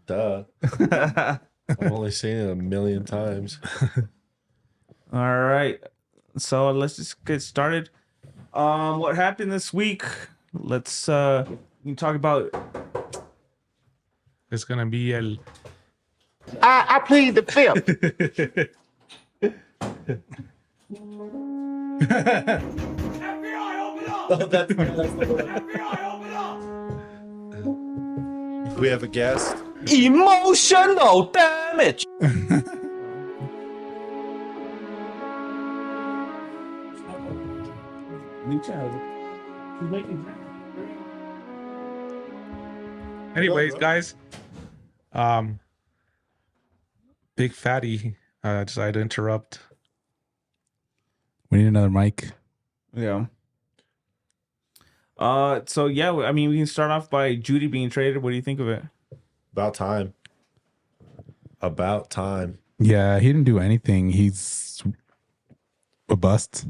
Duh. I've only seen it a million times. All right. So let's just get started. What happened this week? Let's you talk about. It's gonna be el. I plead the fifth. We have a guest. Emotional damage. Anyways, guys, Big Fatty decided to interrupt. We need another mic. Yeah. So yeah, I mean, we can start off by Judy being traded. What do you think of it? About time. About time. Yeah, he didn't do anything. He's a bust.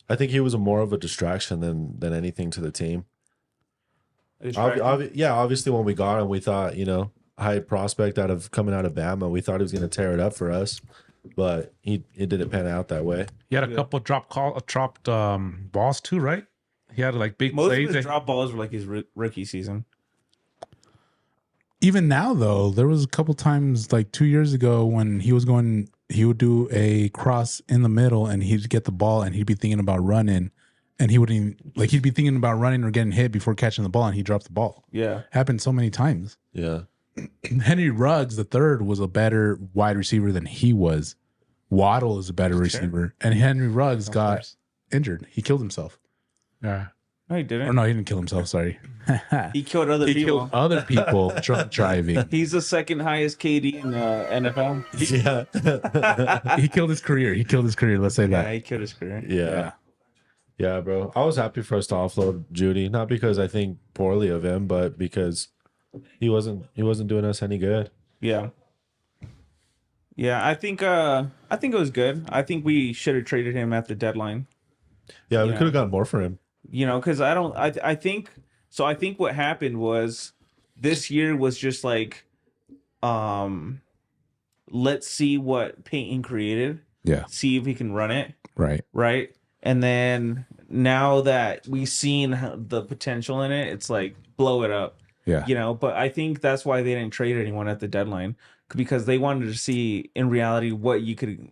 I think he was more of a distraction than anything to the team. Obviously when we got him, we thought, high prospect coming out of Bama. We thought he was going to tear it up for us, but it didn't pan out that way. He had a couple dropped balls too, right? He had like big Most plays. of his drop balls were like his rookie season. Even now, though, there was a couple times like 2 years ago when he would do a cross in the middle and he'd get the ball and he'd be thinking about running and he'd be thinking about running or getting hit before catching the ball and he dropped the ball. Yeah. Happened so many times. Yeah. Henry Ruggs, the third, was a better wide receiver than he was. Waddle is a better receiver. And Henry Ruggs got injured. He killed himself. Yeah. No, he didn't. Or no, he didn't kill himself. Sorry. He killed other people. Killed other people drunk driving. He's the second highest KD in NFL. Yeah. He killed his career. Let's say Yeah, that. he killed his career. Yeah. Yeah, bro. I was happy for us to offload Judy, not because I think poorly of him, but because he wasn't doing us any good. Yeah. Yeah, I think it was good. I think we should have traded him at the deadline. Yeah, we could have gotten more for him. Because I think what happened was this year was just like, let's see what Peyton created. Yeah. See if he can run it. Right. And then now that we've seen the potential in it, it's like blow it up. Yeah. But I think that's why they didn't trade anyone at the deadline, because they wanted to see in reality what you could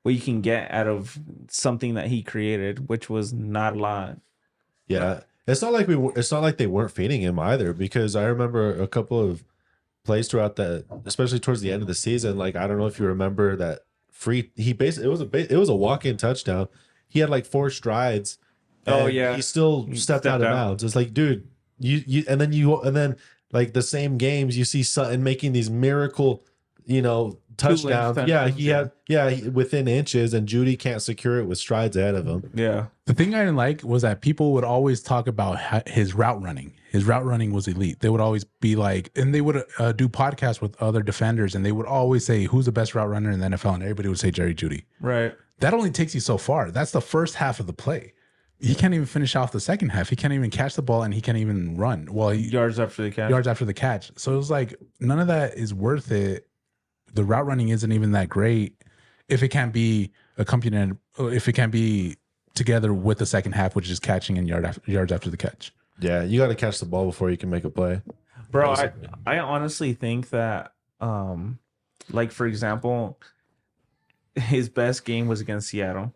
what you can get out of something that he created, which was not a lot. Yeah. It's not like they weren't feeding him either, because I remember a couple of plays throughout especially towards the end of the season. Like, I don't know if you remember that it was a walk-in touchdown. He had like 4 strides. Oh yeah. He still stepped out of bounds. It's like, dude, and then like the same games you see Sutton making these miracle, touchdowns. He within inches, and Judy can't secure it with strides ahead of him. Yeah. The thing I didn't like was that people would always talk about his route running. His route running was elite. They would always be like, and they would do podcasts with other defenders, and they would always say, who's the best route runner in the NFL? And everybody would say Jerry Judy. Right. That only takes you so far. That's the first half of the play. He can't even finish off the second half. He can't even catch the ball, and he can't even run. Well, yards after the catch. So it was like, none of that is worth it. The route running isn't even that great if it can't be accompanied, if it can't be together with the second half, which is catching and yards after the catch. Yeah, you got to catch the ball before you can make a play. Bro, I honestly think that, like, for example, his best game was against Seattle.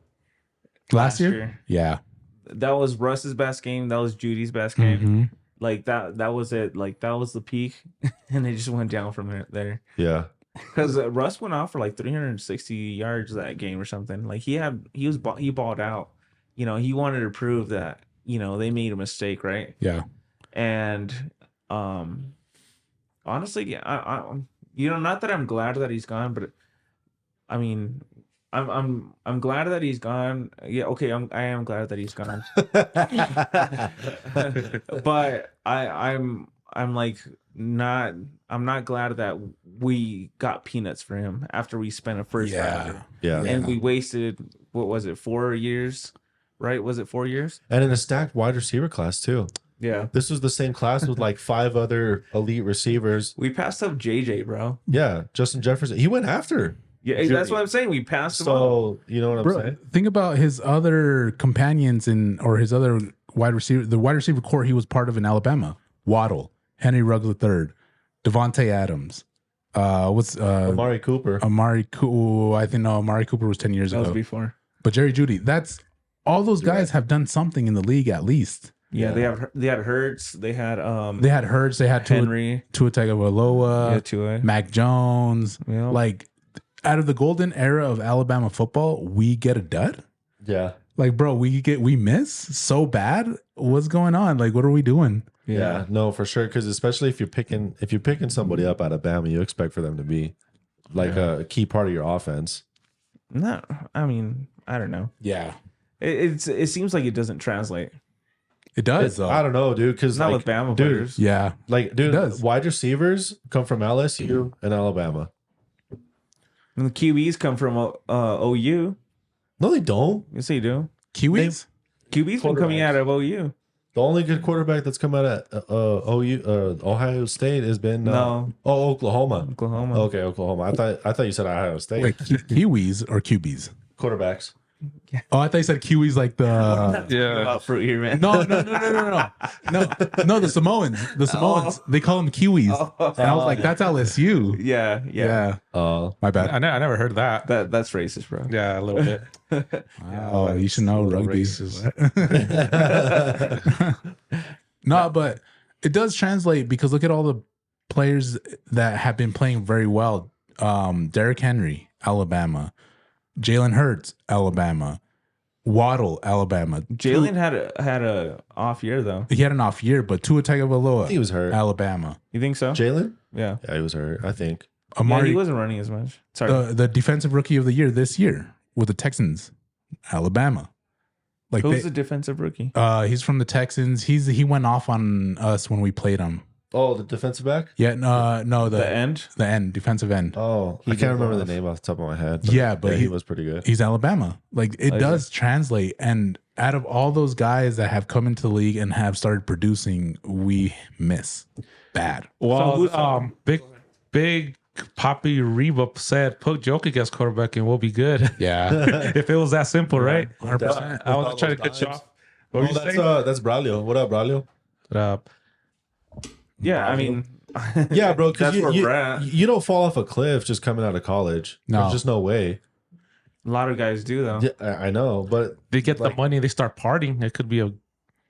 Last year? Yeah. That was Russ's best game. That was Judy's best game. Mm-hmm. Like, that was it. Like, that was the peak. And they just went down from there. Yeah. Because Russ went off for like 360 yards that game or something. Like, he balled out. He wanted to prove that, they made a mistake, right? Yeah. And honestly, I not that I'm glad that he's gone, but I mean, I'm glad that he's gone. Yeah, okay, I am glad that he's gone. But I'm like I'm not glad that we got peanuts for him after we spent a first round. Yeah. And we wasted, what was it, 4 years? Right? Was it 4 years? And in a stacked wide receiver class too. Yeah. This was the same class with like 5 other elite receivers. We passed up JJ, bro. Yeah, Justin Jefferson. He went after. Yeah, that's what I'm saying. We passed him up. So you know what I'm Bro, saying? think about his other companions or his other wide receiver. The wide receiver core he was part of in Alabama: Waddle, Henry Ruggs III, Devontae Adams. Amari Cooper. Amari Cooper? I think no, Amari Cooper was 10 years That was ago. before. But Jerry Jeudy, that's all those guys have done something in the league at least. Yeah, they had Hurts. They had They had Hurts, they had Henry. Tua Tagovailoa, Yeah, Tua. Mac Jones. Yeah. Like out of the golden era of Alabama football, we get a dud. Yeah. Like, bro, we miss so bad. What's going on? Like, what are we doing? Yeah, no, for sure. Because especially if you're picking somebody up out of Bama, you expect for them to be like a key part of your offense. No, I mean, I don't know. Yeah, It seems like it doesn't translate. it does. Though. I don't know, dude. Because Not like, with Bama dude, players. Yeah, like, dude, does. wide receivers come from LSU and Alabama. And the QBs come from OU. No, they don't. Yes, they do. Kiwis. QBs been coming Quarterbacks. out of OU. The only good quarterback that's come out of Ohio State has been No. Oklahoma. Oklahoma. Okay, Oklahoma. I thought you said Ohio State. Wait, Kiwis or QBs? Quarterbacks. Oh, I thought you said Kiwis like the. Yeah. About fruit here, man. No, the Samoans. The Samoans. They call them Kiwis, and I was like, that's LSU. Yeah. Yeah, my bad. I never heard that. That's racist, bro. Yeah, a little bit. Oh, you should know rugby. No, but it does translate because look at all the players that have been playing very well. Derrick Henry, Alabama. Jalen Hurts, Alabama. Waddle, Alabama. Jalen had a off year though. He had an off year, but Tua Tagovailoa, He was hurt. Alabama. You think so? Jalen? Yeah. Yeah, he was hurt, I think. Yeah, Amari, he wasn't running as much. Sorry. the defensive rookie of the year this year with the Texans, Alabama. Like Who's the defensive rookie? he's from the Texans. He went off on us when we played him. Oh, the defensive back? Yeah, no, The end. the end, defensive end. Oh, I did can't remember go the off. name off the top of my head. Yeah, but he he- was pretty good. He's Alabama. Like it is does translate. And out of all those guys that have come into the league and have started producing, we miss bad. Well, big Poppy Reba said, put Jokic as quarterback and we'll be good. Yeah, If it was that simple, right? 100%. I was trying to cut you off. What were you saying? That's Braulio. What up, Braulio? Yeah, I mean, Yeah, bro. that's Because where we're at. you don't fall off a cliff just coming out of college. No. There's just no way. A lot of guys do though. Yeah, I know, but They get the money, they start partying. It could be a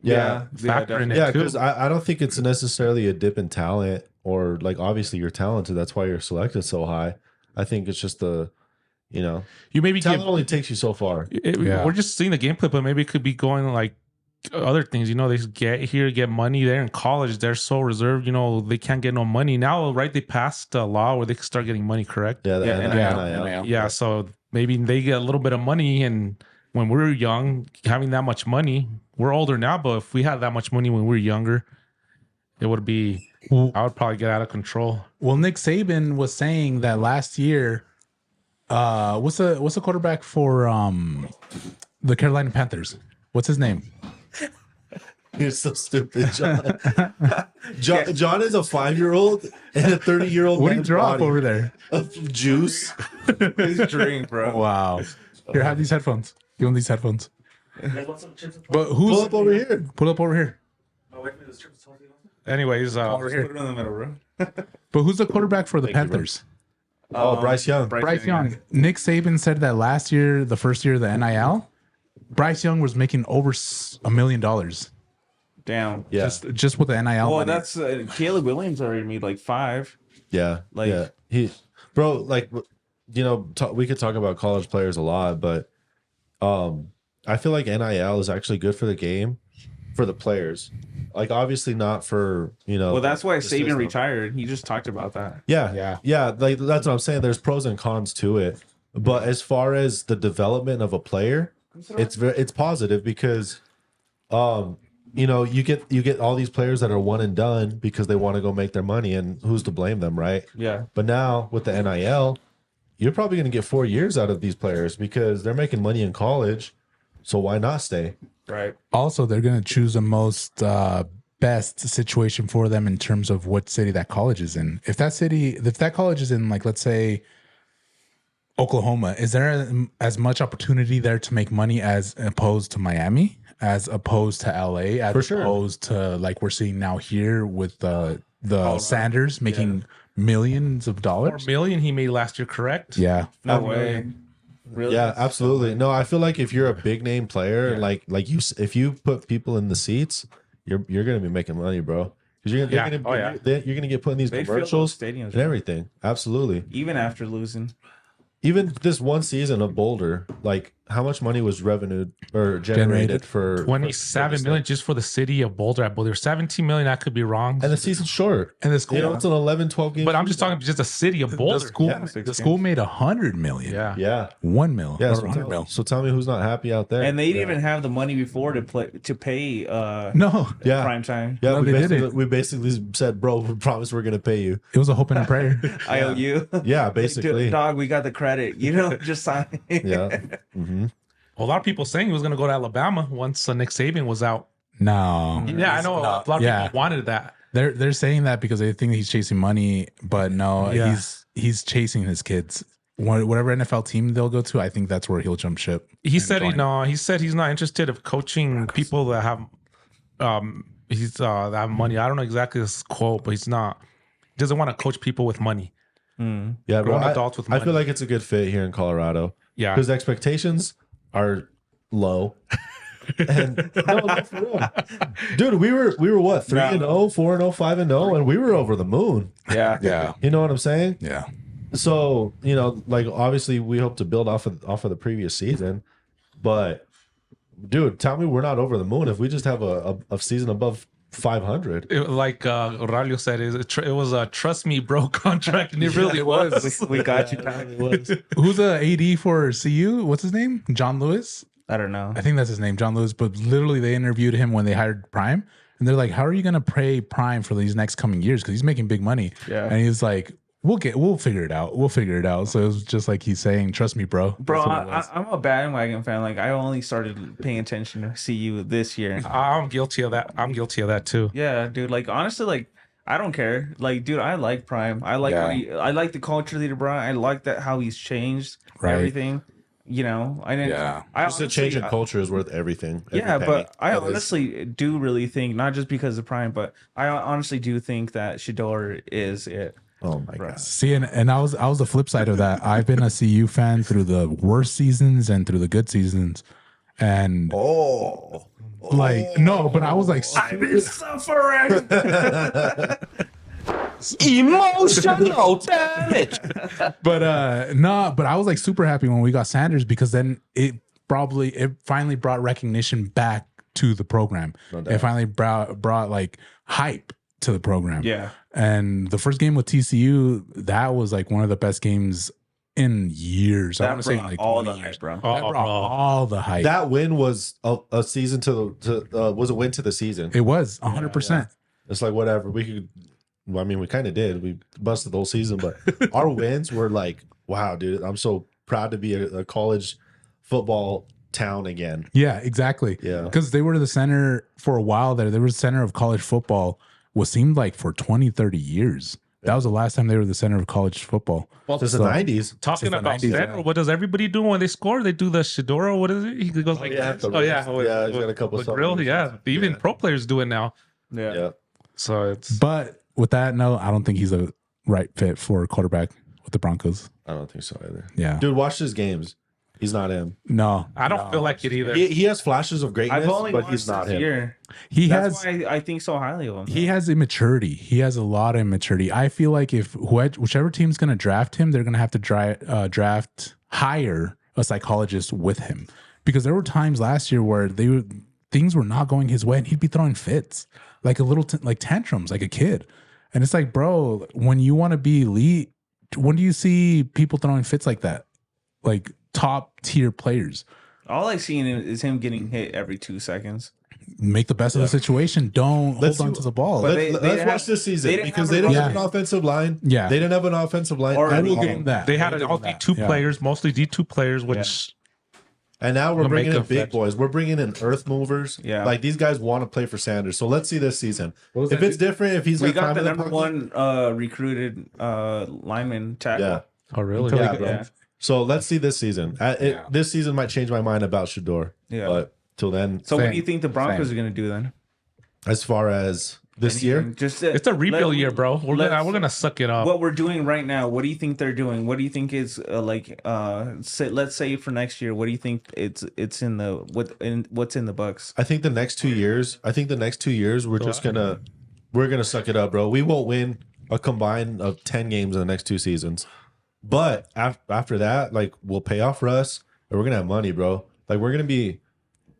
yeah, factor in yeah, it too. because I don't think it's necessarily a dip in talent or like obviously you're talented. That's why you're selected so high. I think it's just the, You maybe talent get, only takes you so far. Yeah. we're just seeing the gameplay, but maybe it could be going like other things. They get here, get money. They're in college, they're so reserved. They can't get no money now, right? They passed a law where they can start getting money, correct? Yeah, Yeah, NIL. Yeah, so maybe they get a little bit of money, and when we were young, having that much money, we're older now, but if we had that much money when we were younger, it would be. I would probably get out of control. Well, Nick Saban was saying that last year. What's the quarterback for the Carolina Panthers? What's his name? You're so stupid, John. John is a 5-year-old and a 30-year-old. What do you drop over there? Of juice. Please drink, bro. Wow. Here, have these headphones. Give him these headphones. But who's Pull up over here. Pull up over here. Anyways, Over here. Put it in the middle, bro. But who's the quarterback for the Thank you, bro. Panthers? Oh, Bryce Young. Bryce Young. Nick Saban said that last year, the first year of the NIL, Bryce Young was making over $1 million Damn. Yeah, just with the NIL. Well, money. that's Caleb Williams already made like 5. yeah, Like- yeah. We could talk about college players a lot, but I feel like NIL is actually good for the game, for the players. Like obviously not for Well, that's why the Saban system. retired. He just talked about that. Yeah. Like that's what I'm saying. There's pros and cons to it, but as far as the development of a player, it's positive because, you get all these players that are one and done because they want to go make their money, and who's to blame them, right? Yeah. But now with the NIL, you're probably going to get 4 years out of these players because they're making money in college. So why not stay? Right. also they're gonna choose the most best situation for them in terms of what city that college is in. If that college is in, like, let's say Oklahoma, is there as much opportunity there to make money as opposed to Miami, as opposed to LA, as For sure. opposed to like we're seeing now here with the Sanders making millions of 4 dollars? million he made last year, correct? Yeah. No way. Really? Yeah, absolutely. No, I feel like if you're a big name player, like if you put people in the seats, you're gonna be making money, bro. Because you're gonna get put in these They fill those commercials stadiums, and bro. everything. Absolutely. Even after losing. Even this one season of Boulder, like how much money was revenue or generated for 27 million just for the city of Boulder. I believe 17 million. I could be wrong. and the season's short. And the school, You know, it's an 11, 12 game. But I'm just talking just the city of the Boulder. school, Yeah. the school made 100 million. Yeah. Yeah. 1 mil. Yeah. or So 100 tell, mil. so tell me who's not happy out there. And they didn't even have the money before to pay No, yeah. prime time. Yeah, No, we, they did basically, it. we basically said, bro, we promise we're gonna pay you. it was a hope and a prayer. I owe you. Yeah, basically. Dog, we got the credit. You know, just sign. Yeah. hmm A lot of people saying he was going to go to Alabama once Nick Saban was out. No. Yeah, I know. A lot of Yeah. people wanted that. They're saying that because they think he's chasing money, but no, Yeah. he's chasing his kids. Whatever NFL team they'll go to, I think that's where he'll jump ship. He said he said he's not interested of coaching people that have that have money. I don't know exactly this quote, but he doesn't want to coach people with money. Yeah, bro. Grown adults with I feel money. like it's a good fit here in Colorado. Yeah. Because expectations are low. And no, for real. Dude, we were what, 3-0, 4-0, 5-0, and we were over the moon. Yeah. Yeah. You know what I'm saying? Yeah. So, you know, like obviously we hope to build off of the previous season, but dude, tell me we're not over the moon if we just have a season above 500. Like Aurelio said, it was a trust me, bro contract, and it really was. We got you. It was. Who's the AD for CU? What's his name? John Lewis? I don't know. I think that's his name, John Lewis. But literally, they interviewed him when they hired Prime, and they're like, "How are you going to pay Prime for these next coming years? Because he's making big money." Yeah. And he's like, "We'll figure it out. We'll figure it out." So it was just like he's saying, "Trust me, bro." Bro, That's what it was. I'm a bandwagon fan. Like, I only started paying attention to CU this year. I'm guilty of that. I'm guilty of that too. Yeah, dude. Like, honestly, like, I don't care. Like, dude, I like Prime. I like I like the culture leader, bro. I like that how he's changed Right. everything. You know, I didn't. Yeah. I Just a change in culture is worth everything. every Yeah, penny. but I It is. honestly do really think, not just because of Prime, but I honestly do think that Shador is it. Oh my god. See, and I was the flip side of that. I've been a CU fan through the worst seasons and through the good seasons, and like no, but I was like, I've been suffering. Emotional damage. but but I was like super happy when we got Sanders because then it finally brought recognition back to the program. It finally brought like hype to the program. Yeah. And the first game with TCU, that was like one of the best games in years. I That want to say brought like all 20 the years. hype, bro. That brought all the hype. That win was a season was a win to the season. It was 100%. It's like whatever we could. Well, I mean, we kind of did. We busted the whole season, but our wins were like, wow, dude! I'm so proud to be a college football town again. Yeah, exactly. Yeah. Because they were the center for a while there. They were the center of college football, what seemed like for 20, 30 years. That was the last time they were the center of college football. Since the 90s. Talking Since the about 90s, Federal, yeah. what does everybody do when they score? They do the Shadoro. What is it? He goes like, yeah, this. the Oh yeah, wrist. Yeah, he's got a couple the something. grill. Yeah, even pro players do it now. Yeah. Yeah. So it's But with that, no, I don't think he's a right fit for quarterback with the Broncos. I don't think so either. Yeah. Dude, watch his games. He's not him. No. I don't feel like it either. He has flashes of greatness, I've only but watched he's not this him. year. He That's has why I think so highly of him. he has immaturity. He has a lot of immaturity. I feel like if whichever team's going to draft him, they're going to have to hire a psychologist with him, because there were times last year where things were not going his way and he'd be throwing fits, like a little like tantrums, like a kid. And it's like, bro, when you want to be elite, when do you see people throwing fits like that? Like top tier players. All I seen is him getting hit every 2 seconds. Make the best of the situation. Don't Let's hold on see- to the ball. But Let's they watch have- this season they didn't because have they a don't run- have an offensive line. Yeah. They didn't have an offensive line. Or at a all. give him that. They had all that. D2 Yeah. players, mostly D2 players, which And now we're He'll bringing make in a big fetch. boys. We're bringing in earth movers. Yeah. Like these guys want to play for Sanders. So let's see this season. was If that it's different, if he's We got got time the in the number pocket- one lineman lineman tackle. Yeah. Oh, really? Yeah, bro. Yeah. So let's see this season. This season might change my mind about Shador. Yeah. But till then, So what Same. do you think the Broncos Same. are going to do then? as far as this year, Just It's a rebuild year, bro. We're gonna suck it up. What we're doing right now, what do you think they're doing? What do you think is let's say for next year, what do you think it's in the what's in the Bucks? I think the next 2 years, we're gonna suck it up, bro. We won't win a combined of 10 games in the next 2 seasons. But after that, like we'll pay off Russ and we're gonna have money, bro. Like we're gonna be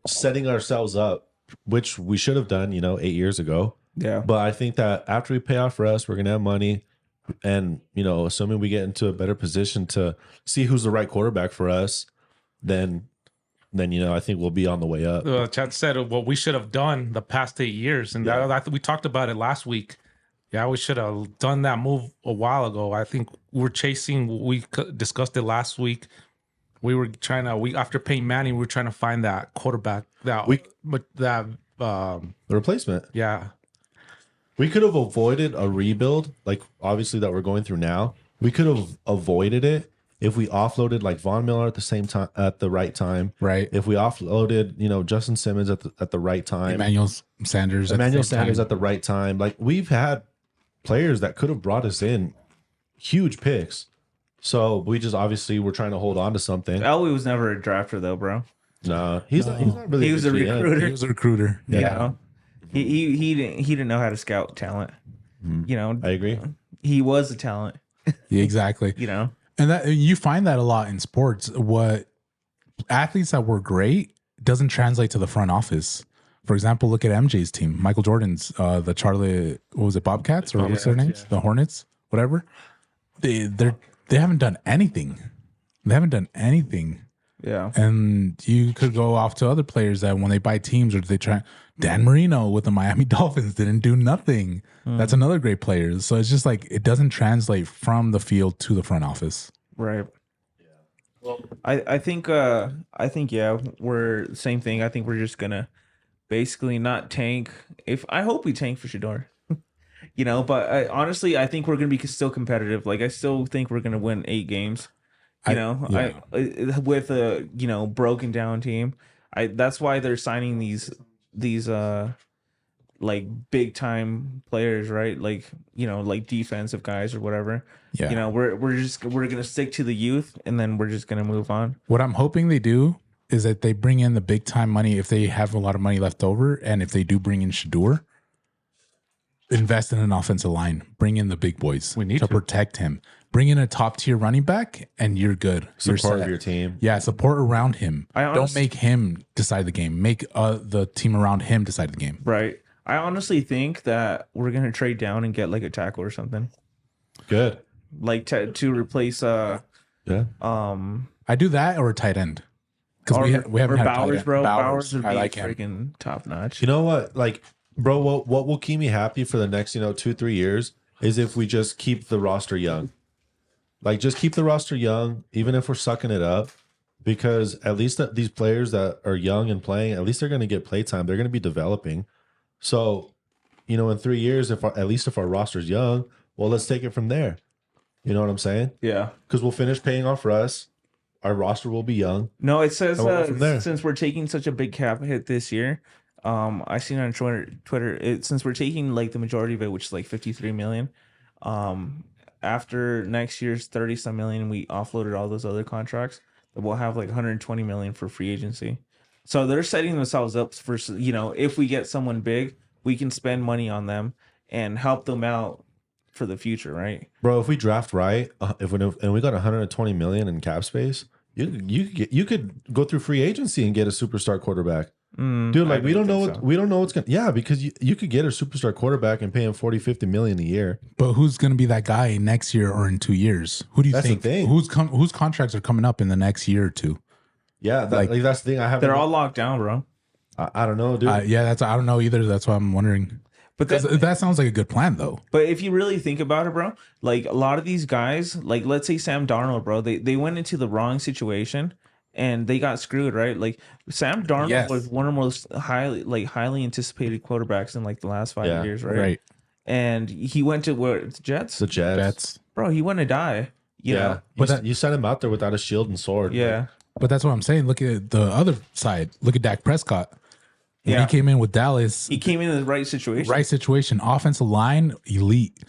setting ourselves up, which we should have done, 8 years ago. Yeah. But I think that after we pay off Russ, we're gonna have money, and assuming we get into a better position to see who's the right quarterback for us, then I think we'll be on the way up. Chad said what we should have done the past 8 years, and we talked about it last week. Yeah, we should have done that move a while ago. I think we're chasing. We discussed it last week. We were trying to. After Peyton Manning, we were trying to find that quarterback. The replacement. Yeah. We could have avoided a rebuild, like obviously that we're going through now. We could have avoided it if we offloaded like Von Miller at the same time, at the right time. Right. If we offloaded, Justin Simmons at the right time. Emmanuel Sanders. Emmanuel Sanders at the right time. Like we've had players that could have brought us in huge picks. So we just obviously we're trying to hold on to something. Elway was never a drafter though, bro. No, he's not really. He was a good GM. recruiter. He was a recruiter. You know? He didn't know how to scout talent. I agree. He was a talent. Yeah, exactly. And that you find that a lot in sports. What athletes that were great doesn't translate to the front office. For example, look at MJ's team, Michael Jordan's, the Charlotte, what was it, Bobcats or what's their names? The Hornets, whatever. They haven't done anything. They haven't done anything. Yeah. And you could go off to other players that when they buy teams or they try. Dan Marino with the Miami Dolphins didn't do nothing. That's another great player. So it's just like it doesn't translate from the field to the front office. Right. Yeah. Well, I think yeah, we're same thing. I think we're just gonna basically not tank. I hope we tank for Shador. But honestly, I think we're gonna be still competitive. Like I still think we're gonna win 8 games. With a broken down team. That's why they're signing these like big time players, right? Like like defensive guys or whatever. Yeah. We're gonna stick to the youth and then we're just gonna move on. What I'm hoping they do is that they bring in the big time money if they have a lot of money left over, and if they do bring in Shador, invest in an offensive line, bring in the big boys. We need to protect him. Bring in a top tier running back, and you're good. You're Support set. of your team. Yeah, support around him. Don't make him decide the game. Make the team around him decide the game. Right. I honestly think that we're gonna trade down and get like a tackle or something, Good. like to replace Yeah. I do that or a tight end because we haven't had a tight Bowers, end. bro. Bowers would be I like him. freaking top notch. You know what? Like, bro, what will keep me happy for the next 2-3 years is if we just keep the roster young. Like, just keep the roster young, even if we're sucking it up, because at least these players that are young and playing, at least they're going to get play time. They're going to be developing. So, in 3 years, if our roster's young, well, let's take it from there. You know what I'm saying? Yeah. Because we'll finish paying off Russ. Our roster will be young. No, it says And we'll go from there. since we're taking such a big cap hit this year, I seen on Twitter since we're taking like the majority of it, which is like 53 million. After next year's 30 some million, we offloaded all those other contracts. We'll have like 120 million for free agency. So they're setting themselves up for if we get someone big, we can spend money on them and help them out for the future, right? Bro, if we draft right, and we got 120 million in cap space, you could go through free agency and get a superstar quarterback. Dude, like we don't know what's gonna. Yeah, because you could get a superstar quarterback and pay him 40-50 million a year. But who's going to be that guy next year or in 2 years? Who do you That's think? the thing. Whose contracts are coming up in the next year or two? Yeah, that's the thing. I have. They're all locked down, bro. I don't know, dude. Yeah, I don't know either. That's why I'm wondering. But That sounds like a good plan, though. But if you really think about it, bro, like a lot of these guys, like let's say Sam Darnold, bro, they went into the wrong situation and they got screwed, right? Like Sam Darnold Yes. was one of the most highly anticipated quarterbacks in like the last 5 years, right? Right. And he went to what, the Jets? The Jets. That's Bro, he went to die. You Yeah. know? But You sent him out there without a shield and sword. Yeah. but that's what I'm saying. Look at the other side. Look at Dak Prescott. When Yeah. he came in with Dallas, He came in the right situation. right situation, offensive line, elite.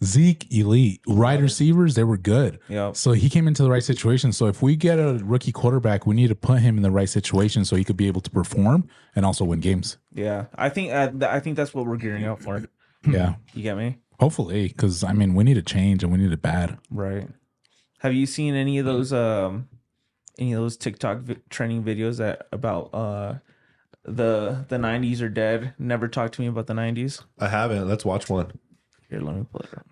Zeke, elite. Wide receivers, they were good. Yep. So he came into the right situation. So if we get a rookie quarterback, we need to put him in the right situation so he could be able to perform and also win games. Yeah. I think that's what we're gearing up for. Yeah. You get me? Hopefully, because I mean, we need a change and we need it bad. Right. Have you seen any of those TikTok trending videos that about the 90s are dead? Never talk to me about the 90s. I haven't. Let's watch one. Here, let me pull it up.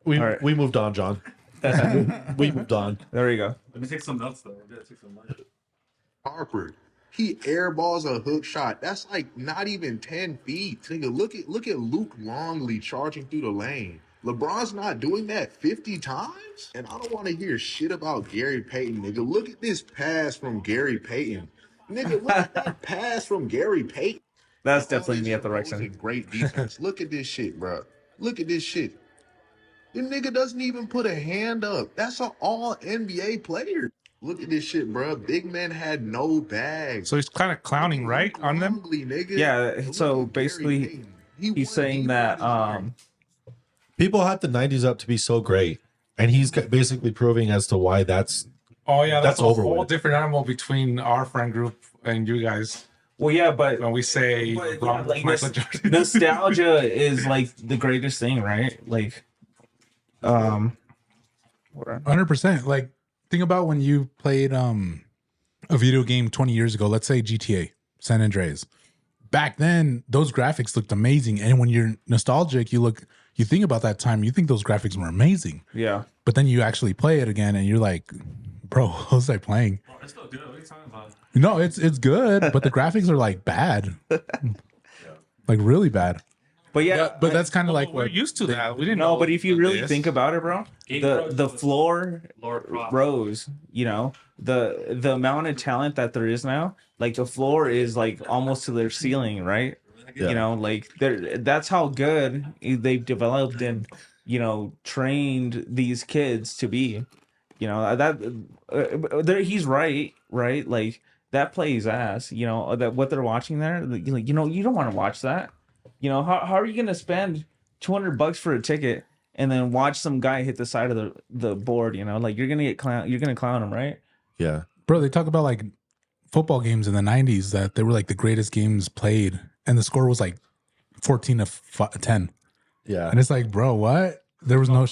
All right. We moved on, John. We moved on. There you go. Let me take some notes though. I gotta take some notes. Harper. He airballs a hook shot. That's like not even 10 feet. Nigga, look at Luke Longley charging through the lane. LeBron's not doing that 50 times? And I don't want to hear shit about Gary Payton, nigga. Look at this pass from Gary Payton. Nigga, look at that pass from Gary Payton. That's All definitely this me at the supposed Rexon. great defense. Look at this shit, bro. Look at this shit. The nigga doesn't even put a hand up. That's an all NBA player. Look at this shit, bro. Big man had no bags. So he's kind of clowning, right, on them? Longley, nigga. Yeah, Look so at Gary basically, Payton. He He's won saying that defense. People had the 90s up to be so great. And he's basically proving as to why that's Oh yeah, that's That's a over whole with. different animal between our friend group and you guys. well, yeah, but When we say But, Ron- like, Michael Jordan. nostalgia is like the greatest thing, right? Like, what- 100%. Like, think about when you played a video game 20 years ago, let's say GTA, San Andreas. Back then, those graphics looked amazing. And when you're nostalgic, you think about that time, you think those graphics were amazing. yeah. But then you actually play it again and you're like, bro, what was I playing? Bro, it's still good. What are you talking about? No, it's good, but the graphics are like bad. Like really bad. But yeah, But that's kind of like we're what used to that. We didn't no, know. but if you really this. think about it, bro, the floor Lord Prop. rose, you know, the amount of talent that there is now, like the floor is like almost to their ceiling, right? Yeah. You know, like that's how good they've developed and, you know, trained these kids to be. You know, he's right, like that plays ass, you know, that what they're watching there, like, you know, you don't want to watch that. You know, how are you going to spend $200 for a ticket and then watch some guy hit the side of the board, you know? Like you're going to clown him, right? yeah. bro, they talk about like football games in the 90s that they were like the greatest games played, and the score was like 14-10. Yeah. And it's like, bro, what? There was no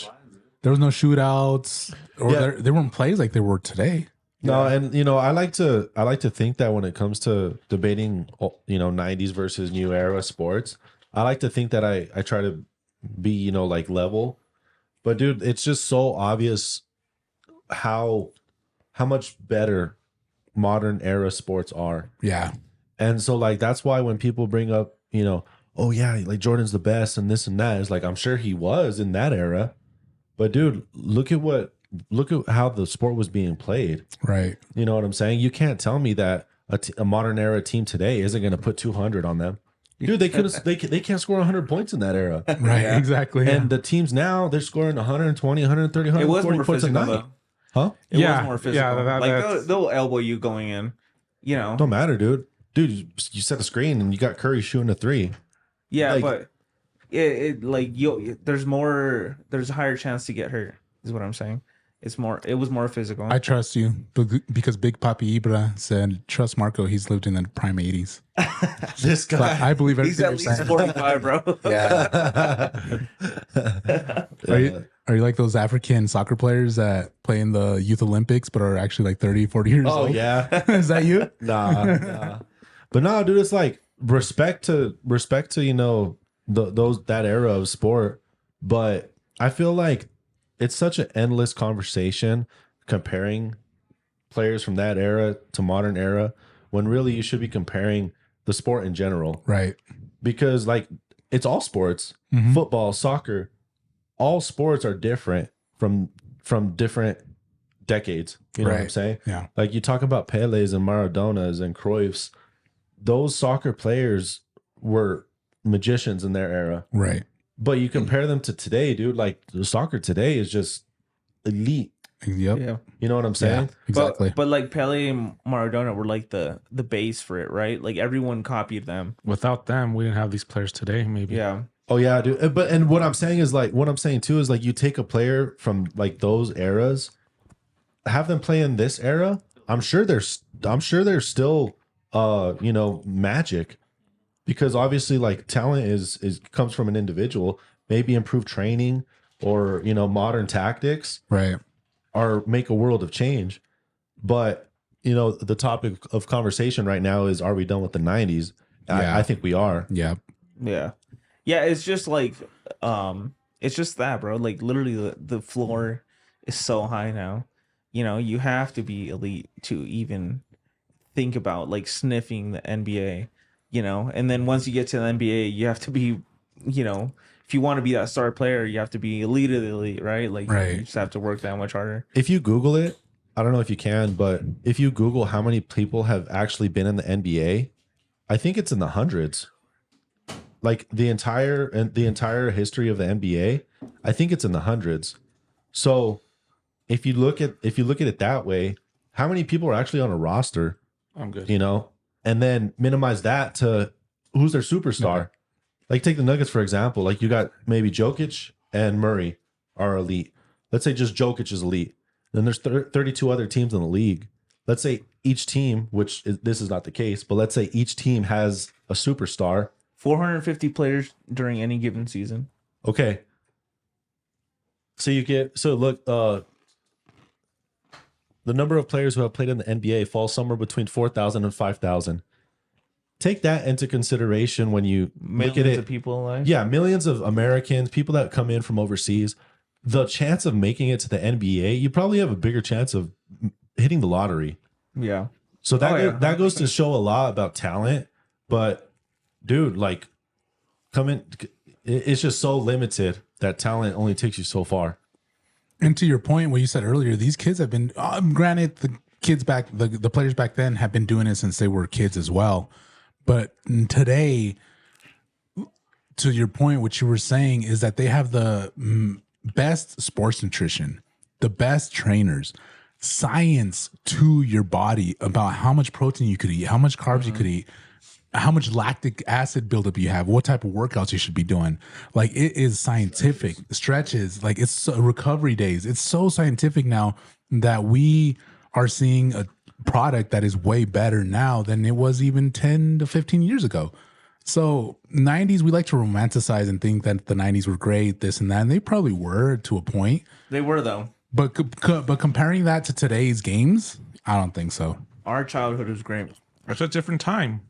shootouts, or Yeah. there weren't plays like there were today. No, and you know, I like to think that when it comes to debating, you know, 90s versus new era sports, I like to think that I try to be, you know, like level. But dude, it's just so obvious how much better modern era sports are. Yeah. And so like that's why when people bring up, you know, oh yeah, like Jordan's the best and this and that, it's like I'm sure he was in that era. But dude, look at how the sport was being played. Right. You know what I'm saying? You can't tell me that a modern era team today isn't going to put 200 on them. Dude, they can't score 100 points in that era. Right. Yeah. Exactly. And the teams now, they're scoring 120, 130, It was 140 more points a physical, night. though. Huh? It Yeah, was more physical. yeah, like that's- they'll elbow you going in. You know. Don't matter, dude. Dude, you set a screen and you got Curry shooting a three. Yeah, like- but it like there's a higher chance to get hurt. Is what I'm saying. It was more physical. I trust you because Big Papi Ibra said, trust Marco. He's lived in the prime 80s. This So guy. I believe He's everything at you're least saying. 45, bro. Are you like those African soccer players that play in the Youth Olympics but are actually like 30, 40 years Oh old? yeah. Is that you? Nah. But no, dude, it's like respect to you know that era of sport. But I feel like it's such an endless conversation comparing players from that era to modern era when really you should be comparing the sport in general, Right. because like it's all sports, Mhm. football, soccer, all sports are different from different decades. You know what I'm Right. saying? Yeah. Like you talk about Pele's and Maradonas and Cruyff's, those soccer players were magicians in their era. Right. But you compare them to today, dude, like the soccer today is just elite. Yep. Yeah. You know what I'm saying? Exactly. But like Pele and Maradona were like the base for it, right? Like everyone copied them. Without them, we didn't have these players today. Maybe. Yeah. Oh yeah, dude. But and what I'm saying is like what I'm saying too is like you take a player from like those eras, have them play in this era. I'm sure there's still you know, magic, because obviously like talent is comes from an individual. Maybe improved training or, you know, modern tactics Right. are make a world of change. But you know, the topic of conversation right now is, are we done with the 90s? Yeah. I think we are. Yep. Yeah. Yeah, it's just like it's just that, bro. Like literally the floor is so high now. You know, you have to be elite to even think about like sniffing the NBA, you know. And then once you get to the NBA, you have to be, you know, if you want to be that star player, you have to be elite of the elite, right? Like Right. you just have to work that much harder. If you Google it, I don't know if you can, but if you Google how many people have actually been in the NBA, I think it's in the hundreds. Like the entire history of the NBA, I think it's in the hundreds. So if you look at it that way, how many people are actually on a roster, I'm good. you know? And then minimize that to who's their superstar. Like take the Nuggets for example. Like you got maybe Jokic and Murray are elite. Let's say just Jokic is elite. Then there's 32 other teams in the league. Let's say each team, this is not the case, but let's say each team has a superstar. 450 players during any given season. Okay. So look, the number of players who have played in the NBA falls somewhere between 4,000 and 5,000. Take that into consideration when you look at Millions it. of people alive. Yeah, millions of Americans, people that come in from overseas, the chance of making it to the NBA, you probably have a bigger chance of hitting the lottery. Yeah. So that Oh, yeah, that goes to show a lot about talent. But dude, like, it's just so limited that talent only takes you so far. And to your point, what you said earlier, these kids have been, granted, the kids back, the players back then have been doing it since they were kids as well. But today, to your point, what you were saying is that they have the best sports nutrition, the best trainers, science to your body about how much protein you could eat, how much carbs you could eat, how much lactic acid buildup you have, what type of workouts you should be doing. Like it is scientific. Stretches, like it's recovery days. It's so scientific now that we are seeing a product that is way better now than it was even 10 to 15 years ago. So 90s, we like to romanticize and think that the 90s were great, this and that, and they probably were to a point. They were though. But but comparing that to today's games, I don't think so. Our childhood was great. It's a different time.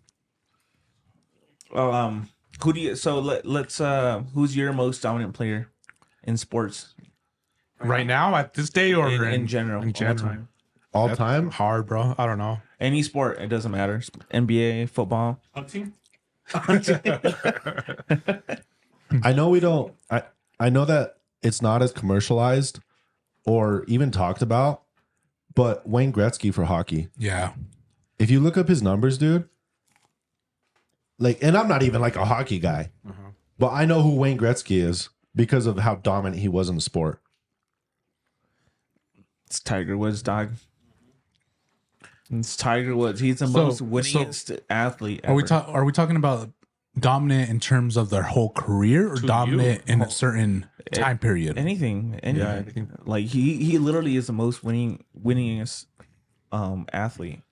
Well, who do you? So let's. Who's your most dominant player in sports Right now, at this day, or in general? In all general, time? All time. hard, bro. I don't know. Any sport, it doesn't matter. NBA, football. Hunting? I know we don't. I know that it's not as commercialized or even talked about, but Wayne Gretzky for hockey. Yeah. If you look up his numbers, dude, like, and I'm not even like a hockey guy, but I know who Wayne Gretzky is because of how dominant he was in the sport. It's Tiger Woods, dog. It's Tiger Woods. He's the most winningest athlete ever. Are we talking about dominant in terms of their whole career, or To dominant you. in a certain time period? anything. anything. Like he literally is the most winningest athlete.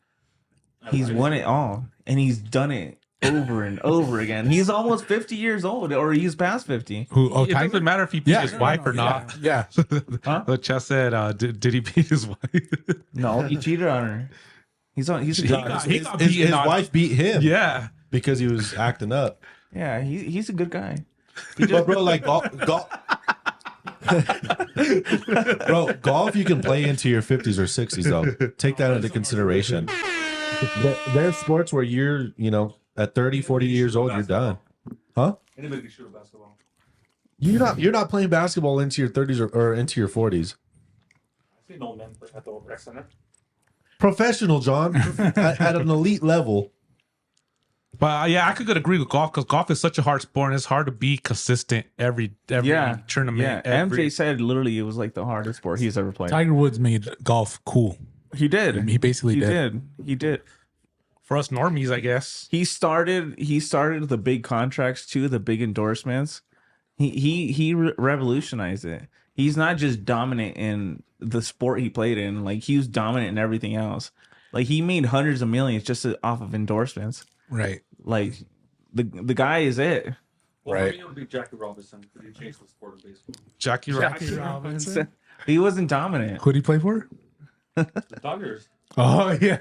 He's won it all, and he's done it over and over again. He's almost 50 years old, or he's past 50. Who? Oh, It Tiger. doesn't matter if he beat Yeah, his no, wife no, or not. Yeah. The chess said, did he beat his wife? No, he cheated on her. He's a He got His beaten on- wife beat him Yeah. because he was acting up. yeah. He's a good guy. But bro, like golf, bro, golf you can play into your 50s or 60s though. Take that into consideration. There's sports where you're, at 30, 40 years old, you're done. Huh? Anybody can shoot a basketball. You're not playing basketball into your 30s or into your 40s. I see no men play at the rec center. Professional, John, at an elite level. But yeah, I could agree with golf because golf is such a hard sport and it's hard to be consistent every Yeah. tournament. Yeah. every- MJ said literally it was like the hardest sport he's ever played. Tiger Woods made golf cool. He did. He basically did. He did. For us normies, I guess. He started the big contracts too, the big endorsements. He revolutionized it. He's not just dominant in the sport he played in, like he was dominant in everything else. Like he made hundreds of millions just off of endorsements. Right. Like the guy is it. Well, Right. right. It would be Jackie Robinson because he changed the sport of baseball. Jackie Robinson. He wasn't dominant. Who'd he play for? The Dodgers. Oh yeah,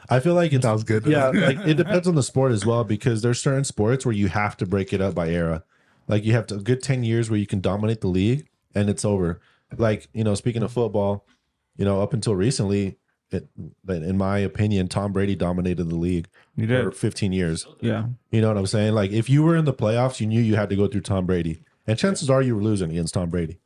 I feel like it's that was good. yeah, like it depends on the sport as well because there's certain sports where you have to break it up by era. Like you have a good 10 years where you can dominate the league and it's over. Like, speaking of football, up until recently, in my opinion, Tom Brady dominated the league He for did. 15 years. Yeah. You know what I'm saying? Like if you were in the playoffs, you knew you had to go through Tom Brady. And chances are you were losing against Tom Brady.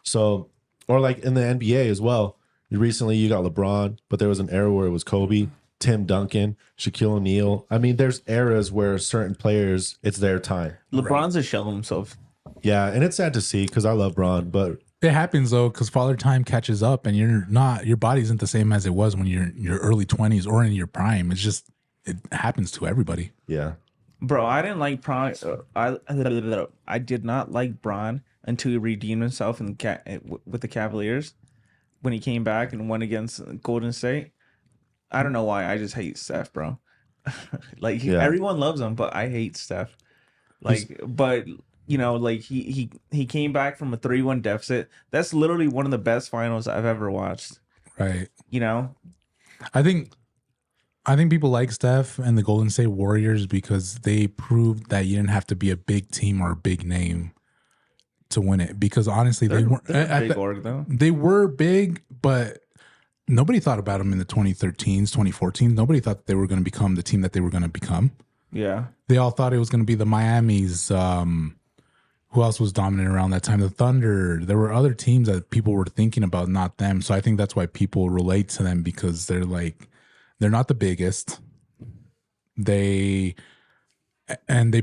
So, or like in the NBA as well. Recently you got LeBron, but there was an era where it was Kobe, Tim Duncan, Shaquille O'Neal. I mean, there's eras where certain players, it's their time. LeBron's a shell of himself. Yeah, and it's sad to see because I love Bron, but It happens though, because father time catches up, and your body isn't the same as it was when you're in your early 20s or in your prime. It's just it happens to everybody. yeah. Bro, I didn't like Bron. I did not like Bron until he redeemed himself with the Cavaliers when he came back and won against Golden State. I don't know why. I just hate Steph, bro. Like Yeah. everyone loves him, but I hate Steph. Like, but like he came back from a 3-1 deficit. That's literally one of the best finals I've ever watched. Right. I I think people like Steph and the Golden State Warriors because they proved that you didn't have to be a big team or a big name to win it. Because honestly, they weren't. they're a at big the- org though. they were big, but nobody thought about them in the 2013s, 2014s. Nobody thought that they were going to become the team that they were going to become. Yeah. They all thought it was going to be the Miamis. Who else was dominant around that time? The Thunder. There were other teams that people were thinking about, not them. So I think that's why people relate to them because they're not the biggest. They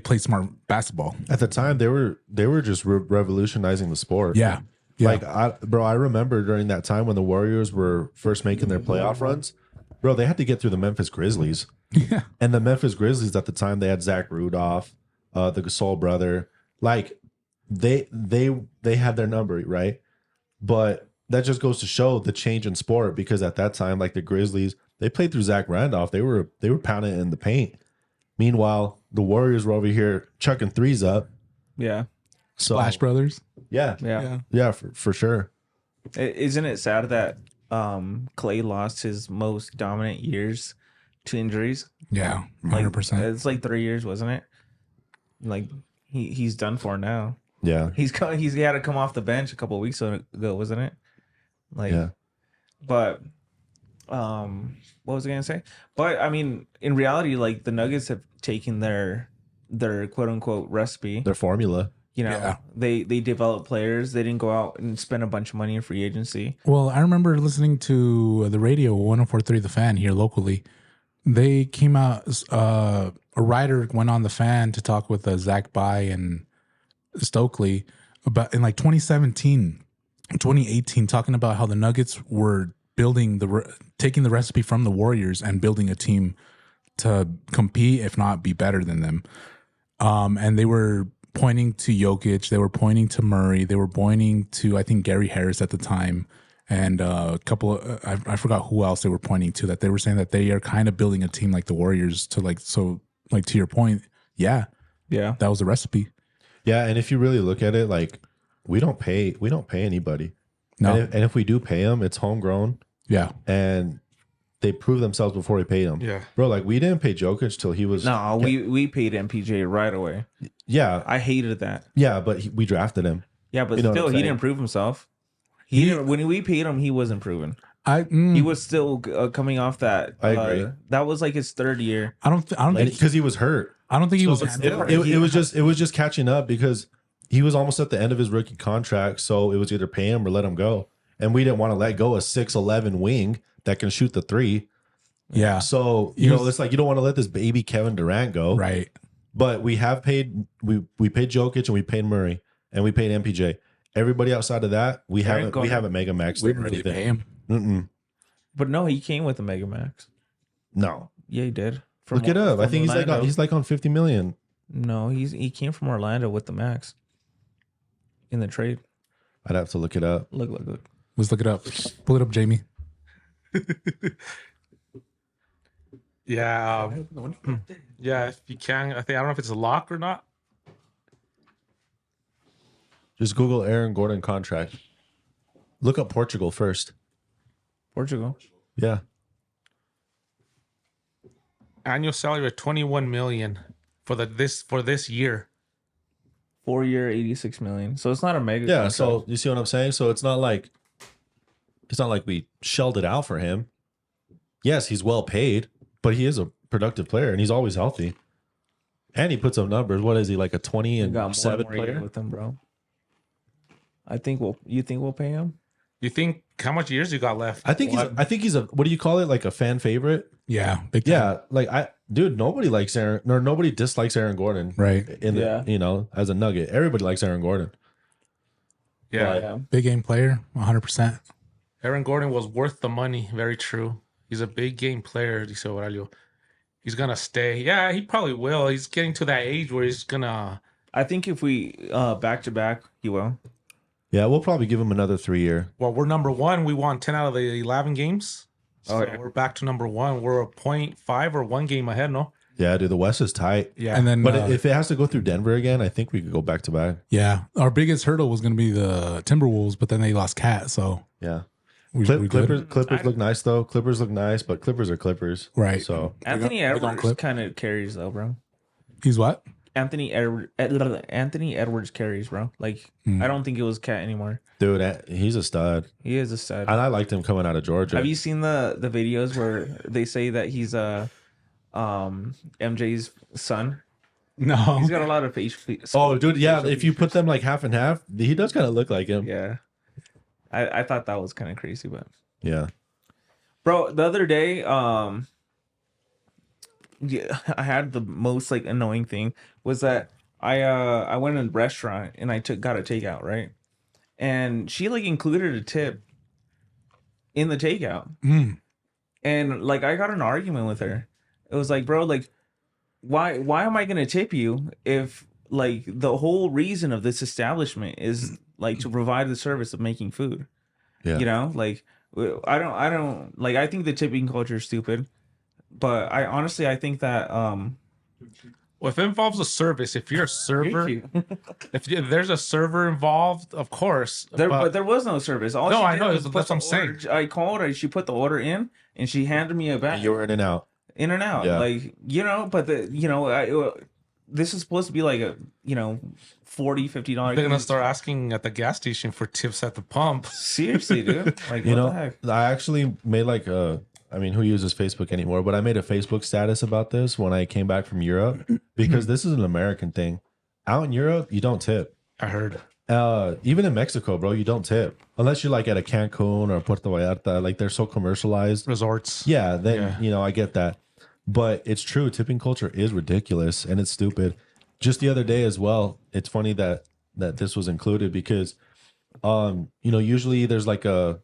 play smart basketball. At the time, they were just revolutionizing the sport. Yeah. Yeah. Like, I remember during that time when the Warriors were first making their playoff runs, bro, they had to get through the Memphis Grizzlies. Yeah. And the Memphis Grizzlies at the time, they had Zach Rudolph, the Gasol brother. Like, they had their number, right? But that just goes to show the change in sport, because at that time, like the Grizzlies, they played through Zach Randolph. They were pounding it in the paint. Meanwhile, the Warriors were over here chucking threes up. Yeah. So Splash Brothers. yeah, Yeah. for sure. Isn't it sad that Clay lost his most dominant years to injuries? Yeah, Like 100%. it's like 3 years, wasn't it? Like he's done for now. Yeah, He had to come off the bench a couple of weeks ago, wasn't it? Like, yeah. but what was I gonna say? But I mean, in reality, like the Nuggets have taken their quote unquote recipe. Their formula. You know, Yeah. they develop players. They didn't go out and spend a bunch of money in free agency. Well, I remember listening to the radio 104.3 The Fan here locally. They came out, a writer went on The Fan to talk with Zach By and Stokely about in like 2017, 2018, talking about how the Nuggets were building taking the recipe from the Warriors and building a team to compete, if not be better than them. And they were pointing to Jokic, they were pointing to Murray, they were pointing to, I think, Gary Harris at the time, and a couple of, I forgot who else they were pointing to, that they were saying that they are kind of building a team like the Warriors to to your point, yeah, that was the recipe. Yeah, and if you really look at it, like we don't pay anybody. No. And if we do pay them, it's homegrown, Yeah. and they prove themselves before we pay them. Yeah. Bro, like we didn't pay Jokic till he was No, we paid MPJ right away. yeah, I hated that. but we drafted him. Yeah, but You know what still, I'm he saying? didn't prove himself. He didn't, when we paid him, he wasn't proven. Mm. He was still coming off that. I agree. That was like his third year. I don't think Because he was hurt. I don't think he was but still- It was just catching up, because he was almost at the end of his rookie contract, so it was either pay him or let him go. And we didn't want to let go a 6'11" wing that can shoot the three. yeah, So, He you know, was- it's like you don't want to let this baby Kevin Durant go. right. But we have paid we paid Jokic and we paid Murray and we paid MPJ. Everybody outside of that, we Aaron haven't Gordon. mega maxed We or didn't really anything. pay him. Mm-mm. But no, he came with a Mega Max. No. Yeah, he did. Look it up. I from think Orlando. he's like on 50 million. No, he came from Orlando with the max in the trade. I'd have to look it up. Look. Let's look it up. Pull it up, Jamie. Yeah. Yeah, if you can. I don't know if it's a lock or not. Just Google Aaron Gordon contract. Look up Portugal first. Portugal. Yeah. Annual salary of 21 million for this year. 4 year, 86 million. So it's not a mega. Yeah. contract. So you see what I'm saying? So it's not like we shelled it out for him. Yes, he's well paid, but he is a productive player and he's always healthy. And he puts up numbers. What is he, like a 20 we and got 7 more year player? with him, bro. You think we'll pay him? You think how much years you got left? I think he's a what do you call it? Like a fan favorite? Yeah, big time. Yeah. Like nobody likes Aaron, or nobody dislikes Aaron Gordon. Right. In the, Yeah. as a Nugget. Everybody likes Aaron Gordon. Yeah. Big game player, 100%. Aaron Gordon was worth the money. Very true. He's a big game player, dice Aurelio. He's gonna stay. Yeah, he probably will. He's getting to that age where he's gonna. I think if we back to back, he will. Yeah, we'll probably give him another 3 year. Well, we're number one. We won 10 out of the 11 games. So Oh, yeah. we're back to number one. We're a 0.5 or 1 game ahead, no? Yeah, dude, the West is tight. Yeah. And then, But if it has to go through Denver again, I think we could go back to back. yeah, our biggest hurdle was going to be the Timberwolves, but then they lost Cat, so Yeah. we good. Clippers look nice though. Clippers look nice, but Clippers are Clippers. Right. So Anthony We're gonna Edwards clip. kind of carries though, bro. He's what? Anthony Edwards carries, bro. Like I don't think it was Cat anymore. dude, he's a stud. He is a stud. And I liked him coming out of Georgia. Have you seen the videos where they say that he's MJ's son? No. He's got a lot of face. Oh, dude, yeah. If you put them like half and half, he does kind of look like him. Yeah, I thought that was kind of crazy, but Yeah. bro, the other day, yeah, I had the most like annoying thing was that I went in a restaurant and I got a takeout, right? And she like included a tip in the takeout. Mm. And like I got an argument with her. It was like, bro, like why am I gonna tip you if like the whole reason of this establishment is like to provide the service of making food? Yeah. You know, like I don't like. I think the tipping culture is stupid, but I honestly I think that Well, if it involves a service, if you're a server, if there's a server involved, of course. but there was no service. All No, she I did know, was that's put what I'm the order- saying. I called her. She put the order in, and she handed me a bag. And you were in and out. In and out, Yeah. like but this is supposed to be like a $40-$50. They're gonna start asking at the gas station for tips at the pump. Seriously, dude. Like, You what know, the heck? I actually made like I mean, who uses Facebook anymore? But I made a Facebook status about this when I came back from Europe because this is an American thing. Out in Europe, you don't tip. I heard. Even in Mexico, bro, you don't tip unless you're like at a Cancun or Puerto Vallarta. Like they're so commercialized. Resorts. Yeah, then Yeah. you know I get that, but it's true. Tipping culture is ridiculous and it's stupid. Just the other day as well. It's funny that this was included because, usually there's like a